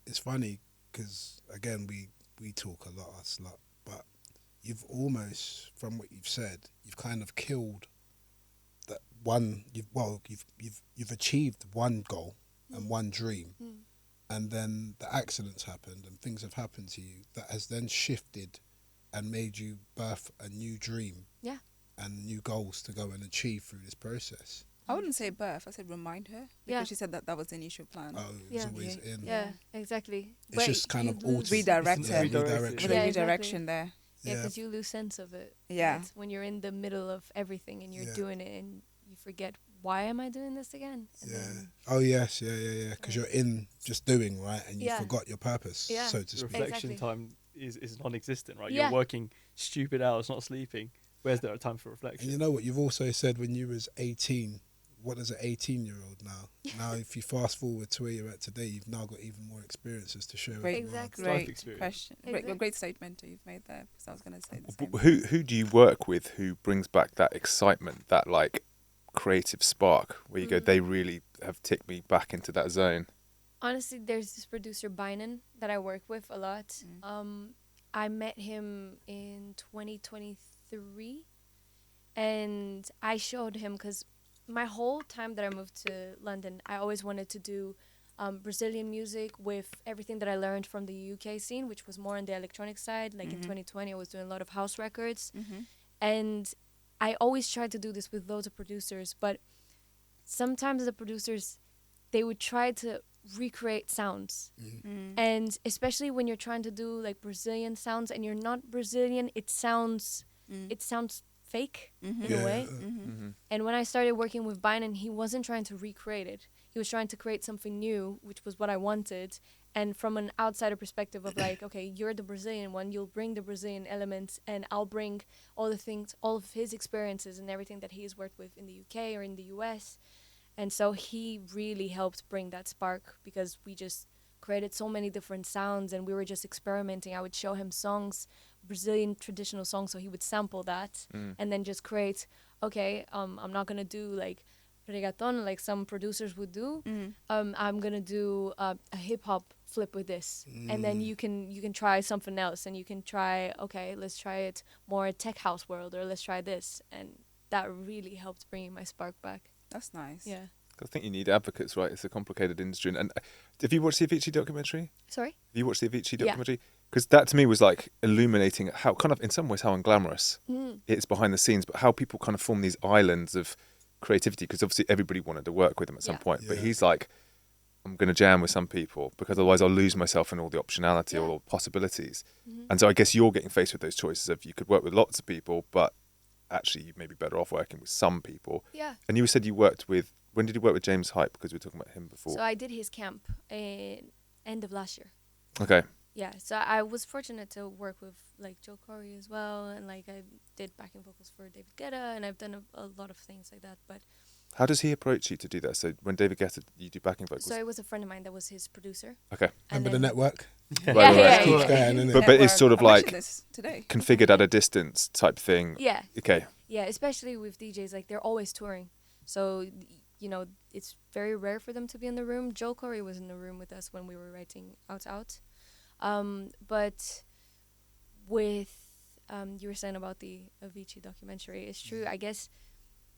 It's funny because again we talk a lot, us lot, but you've almost, from what you've said, you've kind of killed that one. You've achieved one goal and one dream, and then the accidents happened and things have happened to you that has then shifted and made you birth a new dream. Yeah. And new goals to go and achieve through this process. I wouldn't say birth. I said remind her. Because she said that was the initial plan. Oh, it was always in. Yeah, exactly. It's just kind of altered. Redirected. Yeah, With redirection. a redirection there. Yeah, because you lose sense of it. Yeah. It's when you're in the middle of everything and you're doing it and you forget, why am I doing this again? And then, Oh yes, yeah. Because you're in just doing, right, and you Yeah. forgot your purpose, Yeah. so to speak. Reflection Exactly. time is non-existent, right? Yeah. You're working stupid hours, not sleeping. Where's there a time for And reflection? you know what? You've also said when you was 18. What is an 18-year-old now? Now, if you fast forward to where you're at today, you've now got even more experiences to share. Great, with the world. Exactly. Life great experience. question. Great statement you've made there, because I was going to say the same. Who do you work with who brings back that excitement, that like creative spark where you go, they really have ticked me back into that zone? honestly, there's this producer Bynan that I work with a lot. I met him in 2023, and I showed him because my whole time that I moved to London, I always wanted to do Brazilian music with everything that I learned from the UK scene, which was more on the electronic side. Like in 2020, I was doing a lot of house records, and I always tried to do this with loads of producers, but sometimes the producers, they would try to recreate sounds. And especially when you're trying to do like Brazilian sounds and you're not Brazilian, it sounds fake in a way. And when I started working with Bynan, he wasn't trying to recreate it. He was trying to create something new, which was what I wanted. And from an outsider perspective of like, okay, you're the Brazilian one, you'll bring the Brazilian elements, and I'll bring all the things, all of his experiences and everything that he's worked with in the UK or in the US. And so he really helped bring that spark, because we just created so many different sounds and we were just experimenting. I would show him songs, Brazilian traditional songs, so he would sample that and then just create, okay, I'm not going to do like reggaeton like some producers would do. I'm going to do a hip hop flip with this. And then you can try something else, and you can try, okay, let's try it more tech house world, or let's try this. And that really helped bring my spark back. That's nice. Yeah. I think you need advocates, right? It's a complicated industry. And have you watched the Avicii documentary? Sorry? Have you watched the Avicii Yeah. documentary? Because that to me was like illuminating how kind of, in some ways, how unglamorous it's behind the scenes, but how people kind of form these islands of creativity. Because obviously everybody wanted to work with him at some point, but he's like, I'm going to jam with some people because otherwise I'll lose myself in all the optionality, all the possibilities. And so I guess you're getting faced with those choices of you could work with lots of people, but actually you may be better off working with some people. Yeah. And you said you worked with, when did you work with James Hype? Because we were talking about him before. So I did his camp end of last year. Okay. Yeah, so I was fortunate to work with like Joe Corey as well, and like I did backing vocals for David Guetta, and I've done a lot of things like that. But how does he approach you to do that? So when David Guetta, you do backing vocals? so it was a friend of mine that was his producer. Okay. And Remember the then- network? Yeah. Right, Yeah, right. yeah, yeah. Going, innit? But it's sort of I like mentioned this today. configured at a distance type thing. Yeah, Okay. yeah, especially with DJs, like they're always touring. So, you know, it's very rare for them to be in the room. Joe Corey was in the room with us when we were writing Out. But with, you were saying about the Avicii documentary, it's true. I guess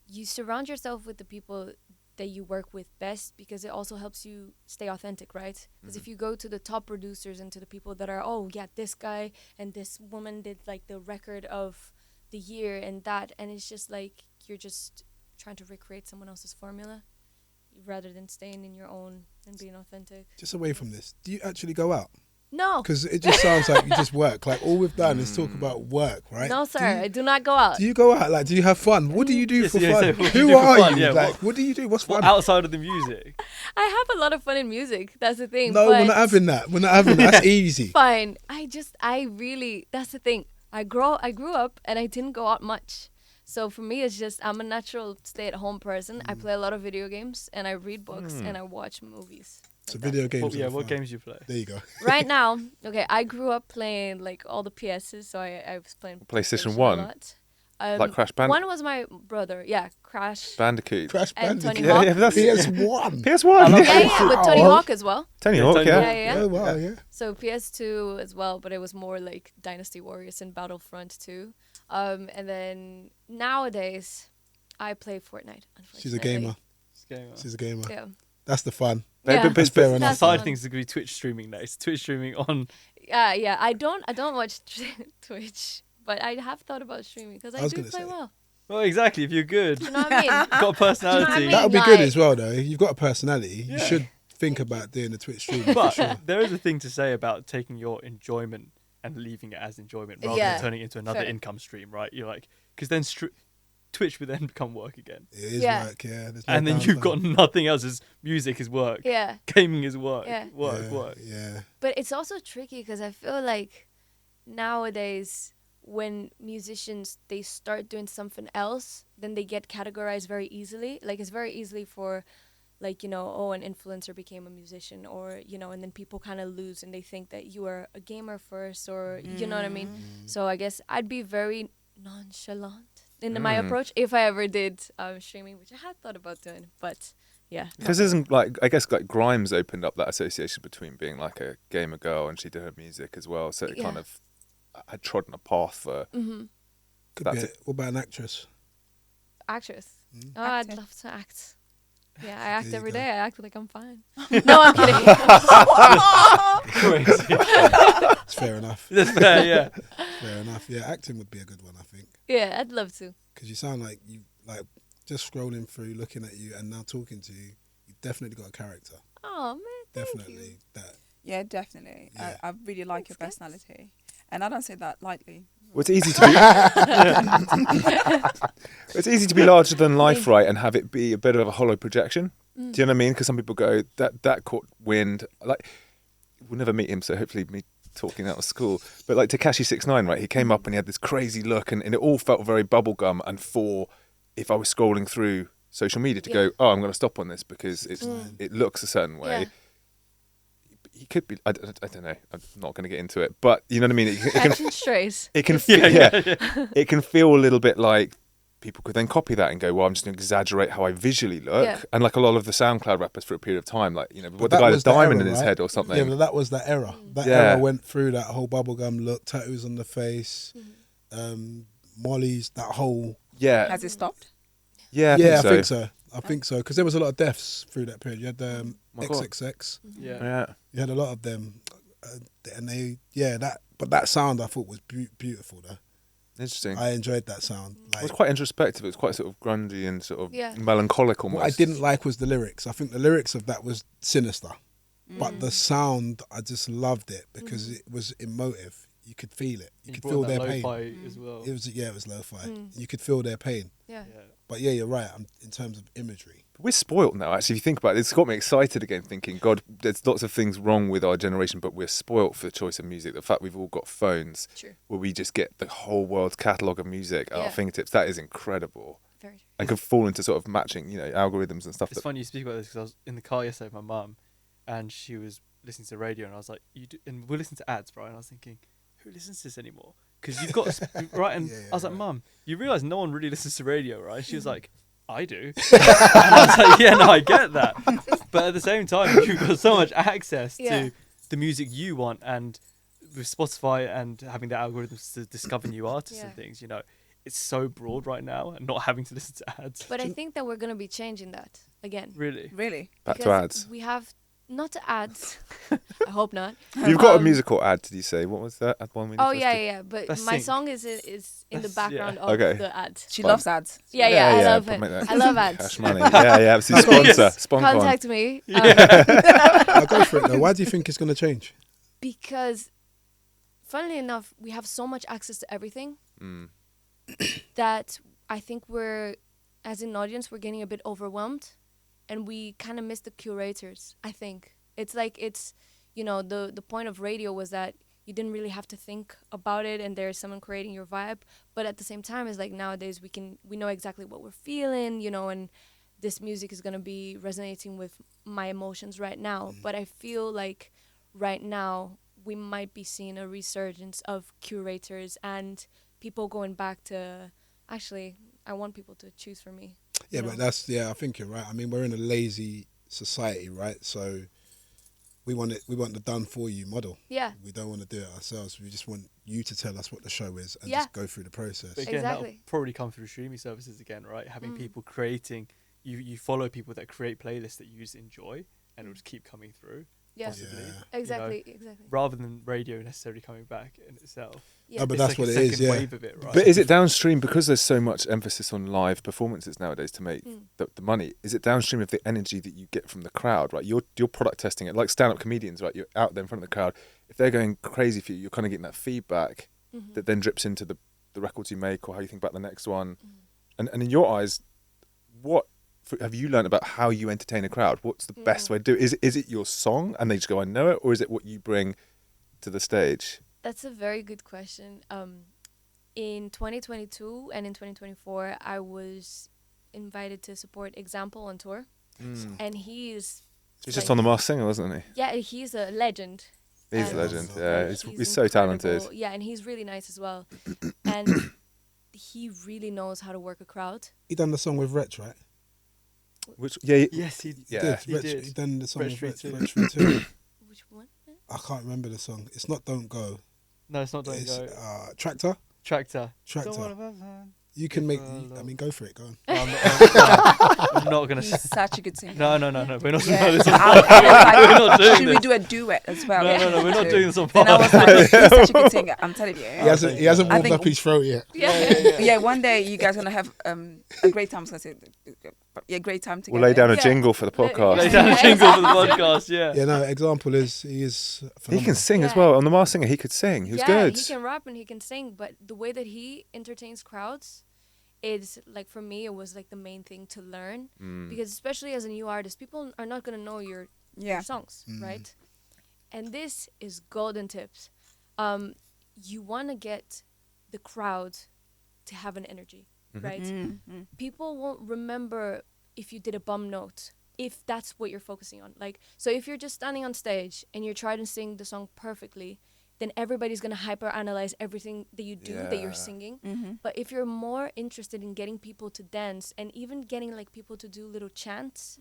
you surround yourself with the people that you work with best, because it also helps you stay authentic, right? Because if you go to the top producers and to the people that are, oh yeah, this guy and this woman did like the record of the year and that, and it's just like you're just trying to recreate someone else's formula rather than staying in your own and being authentic. Just away from this, do you actually go out? No. Because it just sounds like you just work. Like all we've done is talk about work, right? No, sir, I do not go out. Do you go out? Like, do you have fun? What do you do Yes, for yeah, fun? so what do you Who do for are fun? you? Yeah, Like, what do you do? What's Well, fun? outside of the music. I have a lot of fun in music. That's the thing. No, but we're not having that. We're not having that. That's easy. Fine. I really, that's the thing. I grew up and I didn't go out much. So for me, it's just, I'm a natural stay-at-home person. I play a lot of video games and I read books and I watch movies. So Like video that's it. games. Yeah, are what fun. games you play? There you go. Right now, okay, I grew up playing like all the PSs, so I was playing PlayStation a 1? lot. Like Crash Bandicoot? One was my brother, yeah, Crash. Bandicoot. Crash And Bandicoot. Tony Hawk. Yeah, that's PS1. PS1. Yeah, with Tony Hawk as well. Tony Yeah, Hawk, Tony yeah. Hawk. Yeah. Oh wow, yeah. So PS2 as well, but it was more like Dynasty Warriors and Battlefront 2. And then nowadays, I play Fortnite. She's a unfortunately. gamer. Gamer. She's a gamer. Yeah. That's the fun. Yeah. But That's fair enough. That's Side fun. things are going to be Twitch streaming next. Twitch streaming on. Yeah. I don't watch Twitch, but I have thought about streaming because I I was do gonna play say. well. Well, exactly. If you're good, Do you know what I mean? got a personality. I mean? That would be good Like- as well, though. You've got a personality. You Yeah. should think about doing the Twitch stream. for But sure. there is a thing to say about taking your enjoyment and leaving it as enjoyment rather Yeah. than turning it into another Fair. income stream, right? You're like, because then Twitch would then become work again. It is Yeah. work, yeah. There's no And then you've downtime. got nothing else. As music is work. Yeah. Gaming is work. Yeah. Work. Yeah. But it's also tricky because I feel like nowadays when musicians they start doing something else, then they get categorized very easily. Like it's very easily for like, you know, oh, an influencer became a musician, or, you know, and then people kind of lose and they think that you are a gamer first, or you know what I mean? So I guess I'd be very nonchalant in my approach if I ever did streaming, which I had thought about doing, but yeah. Because isn't like, I guess like Grimes opened up that association between being like a gamer girl and she did her music as well, so it kind of had trodden a path for. Could be what about an actress? Actress. Mm. Oh, I'd Actor. love to act. Yeah, I act There you every go. day. I act like I'm fine. No, I'm kidding. Crazy. It's fair enough. That's fair, yeah. Fair enough. Yeah, acting would be a good one, I think, Yeah, I'd love to. because you sound like you like just scrolling through, looking at you, and now talking to you. You've definitely got a character. Oh man, thank Definitely you. that. Yeah, definitely. Yeah. I really like your Thanks, guys. personality. And I don't say that lightly. Well, it's easy to be. It's easy to be larger than life, right, and have it be a bit of a hollow projection. Do you know what I mean? Because some people go that caught wind. Like, we'll never meet him, so hopefully me talking out of school. But like Tekashi 6ix9ine, right? He came up and he had this crazy look, and it all felt very bubblegum. And if I was scrolling through social media to go, oh, I'm going to stop on this because it looks a certain way. Yeah. He could be. I don't know. I'm not going to get into it, but you know what I mean. Action strays. It can feel, it can feel a little bit like people could then copy that and go, well, I'm just going to exaggerate how I visually look. Yeah. And like a lot of the SoundCloud rappers for a period of time, like, you know, But what the that guy was with the diamond era, in his right? head or something. Yeah, but that was that era. That Yeah. era went through that whole bubblegum look, tattoos on the face, Molly's, that whole. Yeah. Has it stopped? Yeah, I think so. I think so, because there was a lot of deaths through that period. You had my God. XXX. Yeah. Yeah. You had a lot of them, and that sound I thought was beautiful. Though Interesting. I enjoyed that sound. It was quite introspective. It was quite sort of grungy and sort of Yeah. melancholic almost. What I didn't like was the lyrics. I think the lyrics of that was sinister, but the sound I just loved it because it was emotive. You could feel it. You You could brought feel that their pain. lo-fi as well. It was lo-fi. You could feel their pain. Yeah. Yeah. But yeah, you're right. In terms of imagery, We're spoilt now, actually. If you think about it, it's got me excited again, thinking, God, there's lots of things wrong with our generation, but we're spoilt for the choice of music. The fact we've all got phones True. where we just get the whole world's catalogue of music at our Yeah. fingertips, that is incredible. Very true. And can fall into sort of matching, you know, algorithms and stuff. It's funny you speak about this because I was in the car yesterday with my mum, and she was listening to the radio, and I was like, and we're listening to ads, right? And I was thinking, who listens to this anymore? Because you've got right, and I was like, Mum, you realise no one really listens to radio, right? And she was like, I do. And I was like, yeah, no, I get that. But at the same time, you've got so much access to the music you want, and with Spotify and having the algorithms to discover new artists and things, you know, it's so broad right now, and not having to listen to ads. But I think that we're gonna be changing that again. Really? Really? Back to Because ads. We have not to ads. I hope not. You've got a musical ad, did you say? What was that? Ad one we Oh first yeah, did? yeah. But Let's my sync. song is in the Let's- background yeah. of Okay. the ad. She Fun. loves ads. Yeah, I love but it. make that I love ads. Cash money. Yeah, absolutely. Sponsor one. Contact me. I'll go for it though. Why do you think it's going to change? Because, funnily enough, we have so much access to everything Mm. that I think as an audience, we're getting a bit overwhelmed, and we kind of miss the curators. I think it's like the point of radio was that you didn't really have to think about it, and there's someone creating your vibe. But at the same time, it's like nowadays we know exactly what we're feeling, and this music is gonna be resonating with my emotions right now. But I feel like right now we might be seeing a resurgence of curators and people going back to, actually, I want people to choose for me. Yeah, you but know? I think you're right. I mean, we're in a lazy society, right? So we want the done for you model. Yeah. We don't want to do it ourselves. We just want you to tell us what the show is and Yeah. just go through the process. But again, that'll Exactly. probably come through streaming services again, right? Having people creating, you follow people that create playlists that you just enjoy, and it'll just keep coming through. Yeah. Possibly. Yeah. Exactly. know, Exactly. Rather than radio necessarily coming back in itself. Yeah. No, but It's that's like what a it is, second yeah. wave of it, right? But is it downstream because there's so much emphasis on live performances nowadays to make Mm. the money? Is it downstream of the energy that you get from the crowd, right? You're product testing it like stand-up comedians, right? You're out there in front of the crowd. If they're going crazy for you, you're kind of getting that feedback Mm-hmm. that then drips into the records you make or how you think about the next one. And in your eyes, what have you learned about how you entertain a crowd? What's the best way to do it? Is it your song and they just go, I know it, or is it what you bring to the stage? That's a very good question. In 2022 and in 2024, I was invited to support Example on tour, and he's just on The Masked Singer, wasn't he? Yeah, he's a legend. He's a legend. Yeah, he's so incredible. talented. Yeah, and he's really nice as well. And he really knows how to work a crowd. He done the song with Wretch, right? Yes, He yeah. did. He done the song Wretch with Free Wretch Free too. Which one? I can't remember the song. It's not Don't Go. No, it's not Don't It's Go. Tractor. Tractor. You can make. I mean, go for it. Go on. No, I'm not going to He's say. such a good singer. No. We're not Yeah. doing this. I was like, doing should we this. do a duet as well? No, we're not doing this on And I was like, he's such a good singer. I'm telling you. He hasn't I warmed think- up his throat yet. Yeah, one day you guys are gonna have a great time. I was gonna say, great time together. We'll lay down a Yeah. jingle for the podcast. Lay down a jingle for the podcast, yeah. Yeah, no. Example is he is. He Phenomenal. can sing as Yeah. well. On The Masked Singer, he could sing. He was good. He can rap and he can sing, but the way that he entertains crowds is like, for me, it was like the main thing to learn, because especially as a new artist, people are not gonna know your songs, right? And this is golden tips. You want to get the crowd to have an energy, right? People won't remember if you did a bum note, if that's what you're focusing on. Like, so if you're just standing on stage and you're trying to sing the song perfectly, then everybody's going to hyper-analyze everything that you do, that you're singing. But if you're more interested in getting people to dance and even getting like people to do little chants,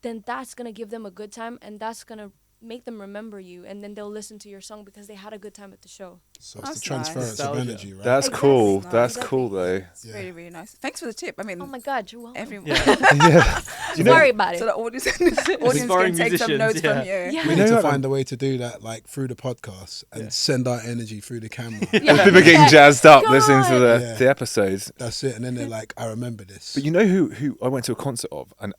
then that's going to give them a good time, and that's going to make them remember you, and then they'll listen to your song because they had a good time at the show. So it's That's the transference of Nostalgia. energy, right? That's Exactly. cool. Nice. That's Exactly. cool, though. It's really, really nice. Thanks for the tip. I mean, Oh my God, you're welcome. everyone. Yeah. Sorry about it. So the audience can Aspiring take some musicians, notes from yeah. you. We We need know to that- find a way to do that, like through the podcast, and send our energy through the camera. People are getting jazzed up listening to Yeah. the episodes. That's it. And then they're like, I remember this. But you know who I went to a concert of, and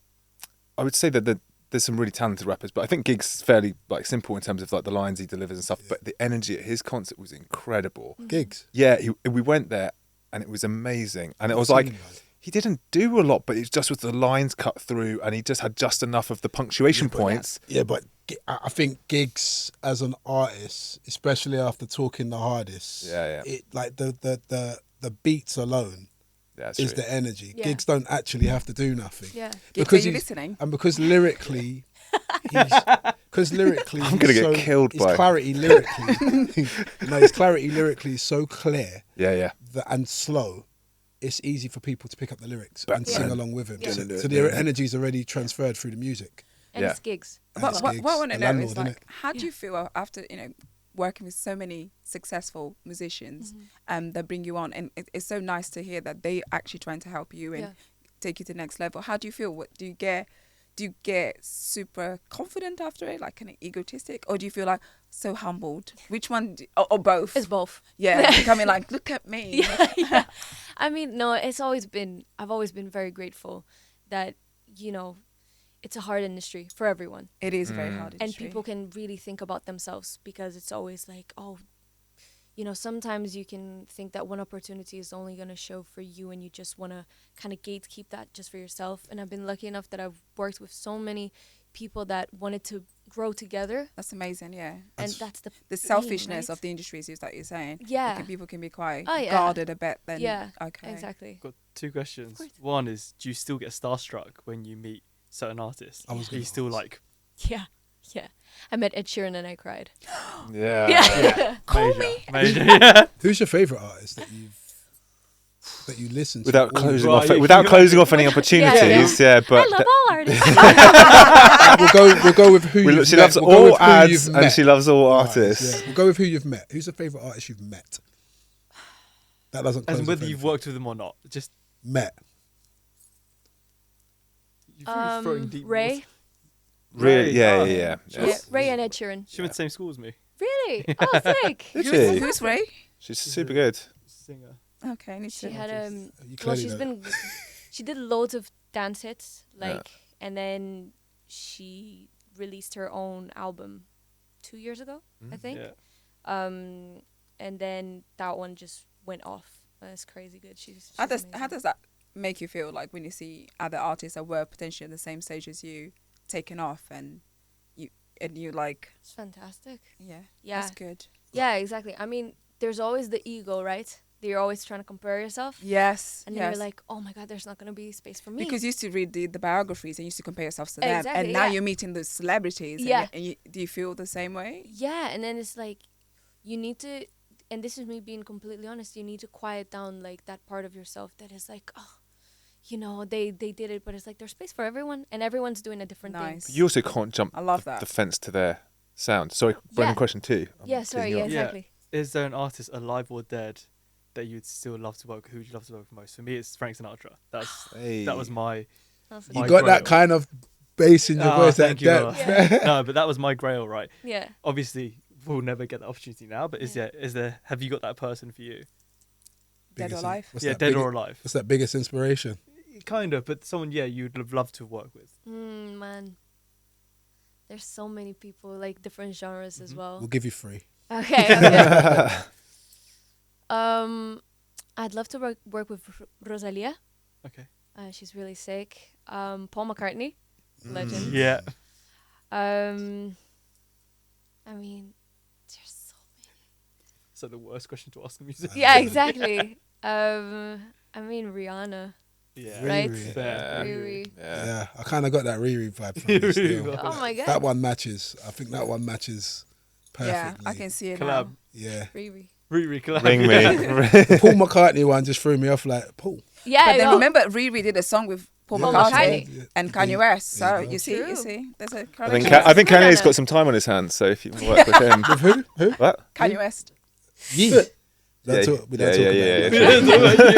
I would say that there's some really talented rappers, but I think Gig's fairly like simple in terms of like the lines he delivers and stuff. But the energy at his concert was incredible. Gigs. Yeah, we went there, and it was amazing. And it was like he didn't do a lot, but it just was the lines cut through, and he just had just enough of the punctuation points. Yeah, but I think Gigs as an artist, especially after talking the hardest, it like the beats alone That's is true. the energy. Yeah. Gigs don't actually have to do nothing. Yeah. Gigs, are you he's- listening? And because lyrically, I'm gonna get killed his by- clarity lyrically. No, his clarity lyrically is so clear Yeah. and slow. It's easy for people to pick up the lyrics and Yeah. sing along with him. Yeah. So the energy is already transferred through the music. And Yeah. it's gigs. And But it's what I gigs. want to The know landlord, is innit? like, how do you feel after working with so many successful musicians that bring you on, and it's so nice to hear that they actually trying to help you and take you to the next level. How do you feel? What do you get super confident after it, like kind of egotistic, or do you feel like so humbled? Which one, or both? It's both. Yeah, becoming like, look at me. Yeah. I mean, no, I've always been very grateful that, it's a hard industry for everyone. It is a very hard And industry. people can really think about themselves, because it's always like, sometimes you can think that one opportunity is only going to show for you, and you just want to kind of gatekeep that just for yourself. And I've been lucky enough that I've worked with so many people that wanted to grow together. That's amazing, yeah. And that's the The aim, selfishness right? of the industry is that you're saying. Yeah. Like, people can be quite Oh, yeah. guarded a bit. Then Yeah, okay. exactly. Got two questions. course. One is, do you still get starstruck when you meet certain artists? I was Are gonna you still ask. like Yeah. I met Ed Sheeran and I cried. Yeah. Yeah. Call major, me. major? Yeah. Who's your favourite artist that you listen to? Without all closing the- off, Right, you without can- closing off any opportunities, I but love all artists. We'll go with who you've she met. loves We'll go all with who ads you've and met. she loves all Artists, artists. yeah. We'll go with who you've met. Who's the favourite artist you've met? That doesn't close As off whether you've anything. worked with them or not. Just Met. you're really throwing deep Ray. water. Really? Yeah. Yeah, Yes. Ray and Ed Sheeran. She went to the same school as me. Really? Oh, sick. Did she? Who's Ray? She's super good. Singer. Okay, I need She to. had You well, clearly she's don't. been she did loads of dance hits, like Yeah. and then she released her own album 2 years ago, I think. Yeah. And then that one just went off. That's crazy good. She's How amazing. does that make you feel like when you see other artists that were potentially at the same stage as you taking off and you like, It's fantastic. yeah, Yeah. that's good. Yeah, exactly. I mean, there's always the ego, right? You're always trying to compare yourself. Yes. And then you're like, oh my God, there's not going to be space for me. Because you used to read the biographies and used to compare yourself to them. Exactly, And now yeah. you're meeting the celebrities. Yeah. And do you feel the same way? Yeah, and then it's like, you need to, and this is me being completely honest, you need to quiet down like that part of yourself that is like, oh, you know, they did it, but it's like there's space for everyone and everyone's doing a different Nice. But you also can't jump I love that. the fence to their sound. Sorry, Brendan, question too. thing. Yeah, sorry, yeah, exactly. Is there an artist alive or dead that you'd still love to work with? Who would you love to work with most? For me, it's Frank Sinatra. That was my. That's You my got grail. that kind of bass in your voice. Thank That you. depth. Yeah. No, but that was my grail, right? Yeah. Obviously, we'll never get the opportunity now. But is there? Have you got that person for you? Dead or Biggest- alive? what's Yeah, that dead bigge- or alive. What's that biggest inspiration? Kind of, but someone you'd have loved to work with. Man. There's so many people, like different genres as well. We'll give you 3. Okay. I'd love to work with Rosalia. Okay. She's really sick. Paul McCartney, legend. Yeah. I mean, there's so many. So the worst question to ask a musician. Yeah, exactly. I mean Rihanna. Yeah. Right? Riri. Fair. Riri. Yeah, I kind of got that Riri vibe from you still. Oh my God. That one matches. I think that one matches perfectly. Yeah, I can see it Collab. now. Yeah. Riri. Riri collab. Ring me. The Paul McCartney one just threw me off like, Paul. Yeah, But then yo. remember, Riri did a song with Paul Yeah, McCartney yeah. and Kanye West. There So you go. you see, True. there's a I think correlation. I think No, no, Kanye's no. got some time on his hands. So if you can work with him, With who? Who? what? Kanye West. Yee. Yeah, We don't talk about yeah.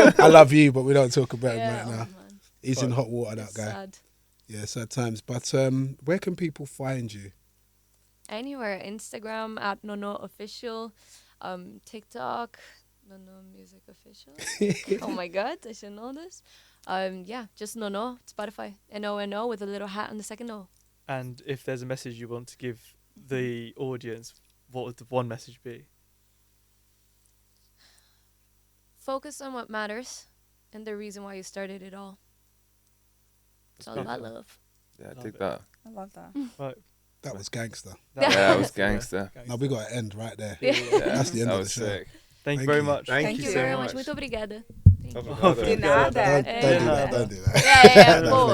it. I love you, but we don't talk about Yeah, him right oh now. man, He's in hot water, that it's guy. sad. Yeah, sad times. But where can people find you? Anywhere, Instagram at Nonô official, TikTok, Nonô music official. Oh my God, I should know this. Yeah, just Nonô, Spotify, Nonô with a little hat on the second O. And if there's a message you want to give the audience, what would the one message be? Focus on what matters and the reason why you started it all. It's all about love. Yeah, I Love dig it. that. I love that. Right. That was gangster. Yeah, it was gangster. Now we got to end right there. Yeah. That's the end that of was the show. sick. Thank you Thank very you. much. Thank you you so very much. much. Muito obrigada. Thank you. Obrigado. De nada. Don't do that. Don't do that. Yeah, yeah, of course.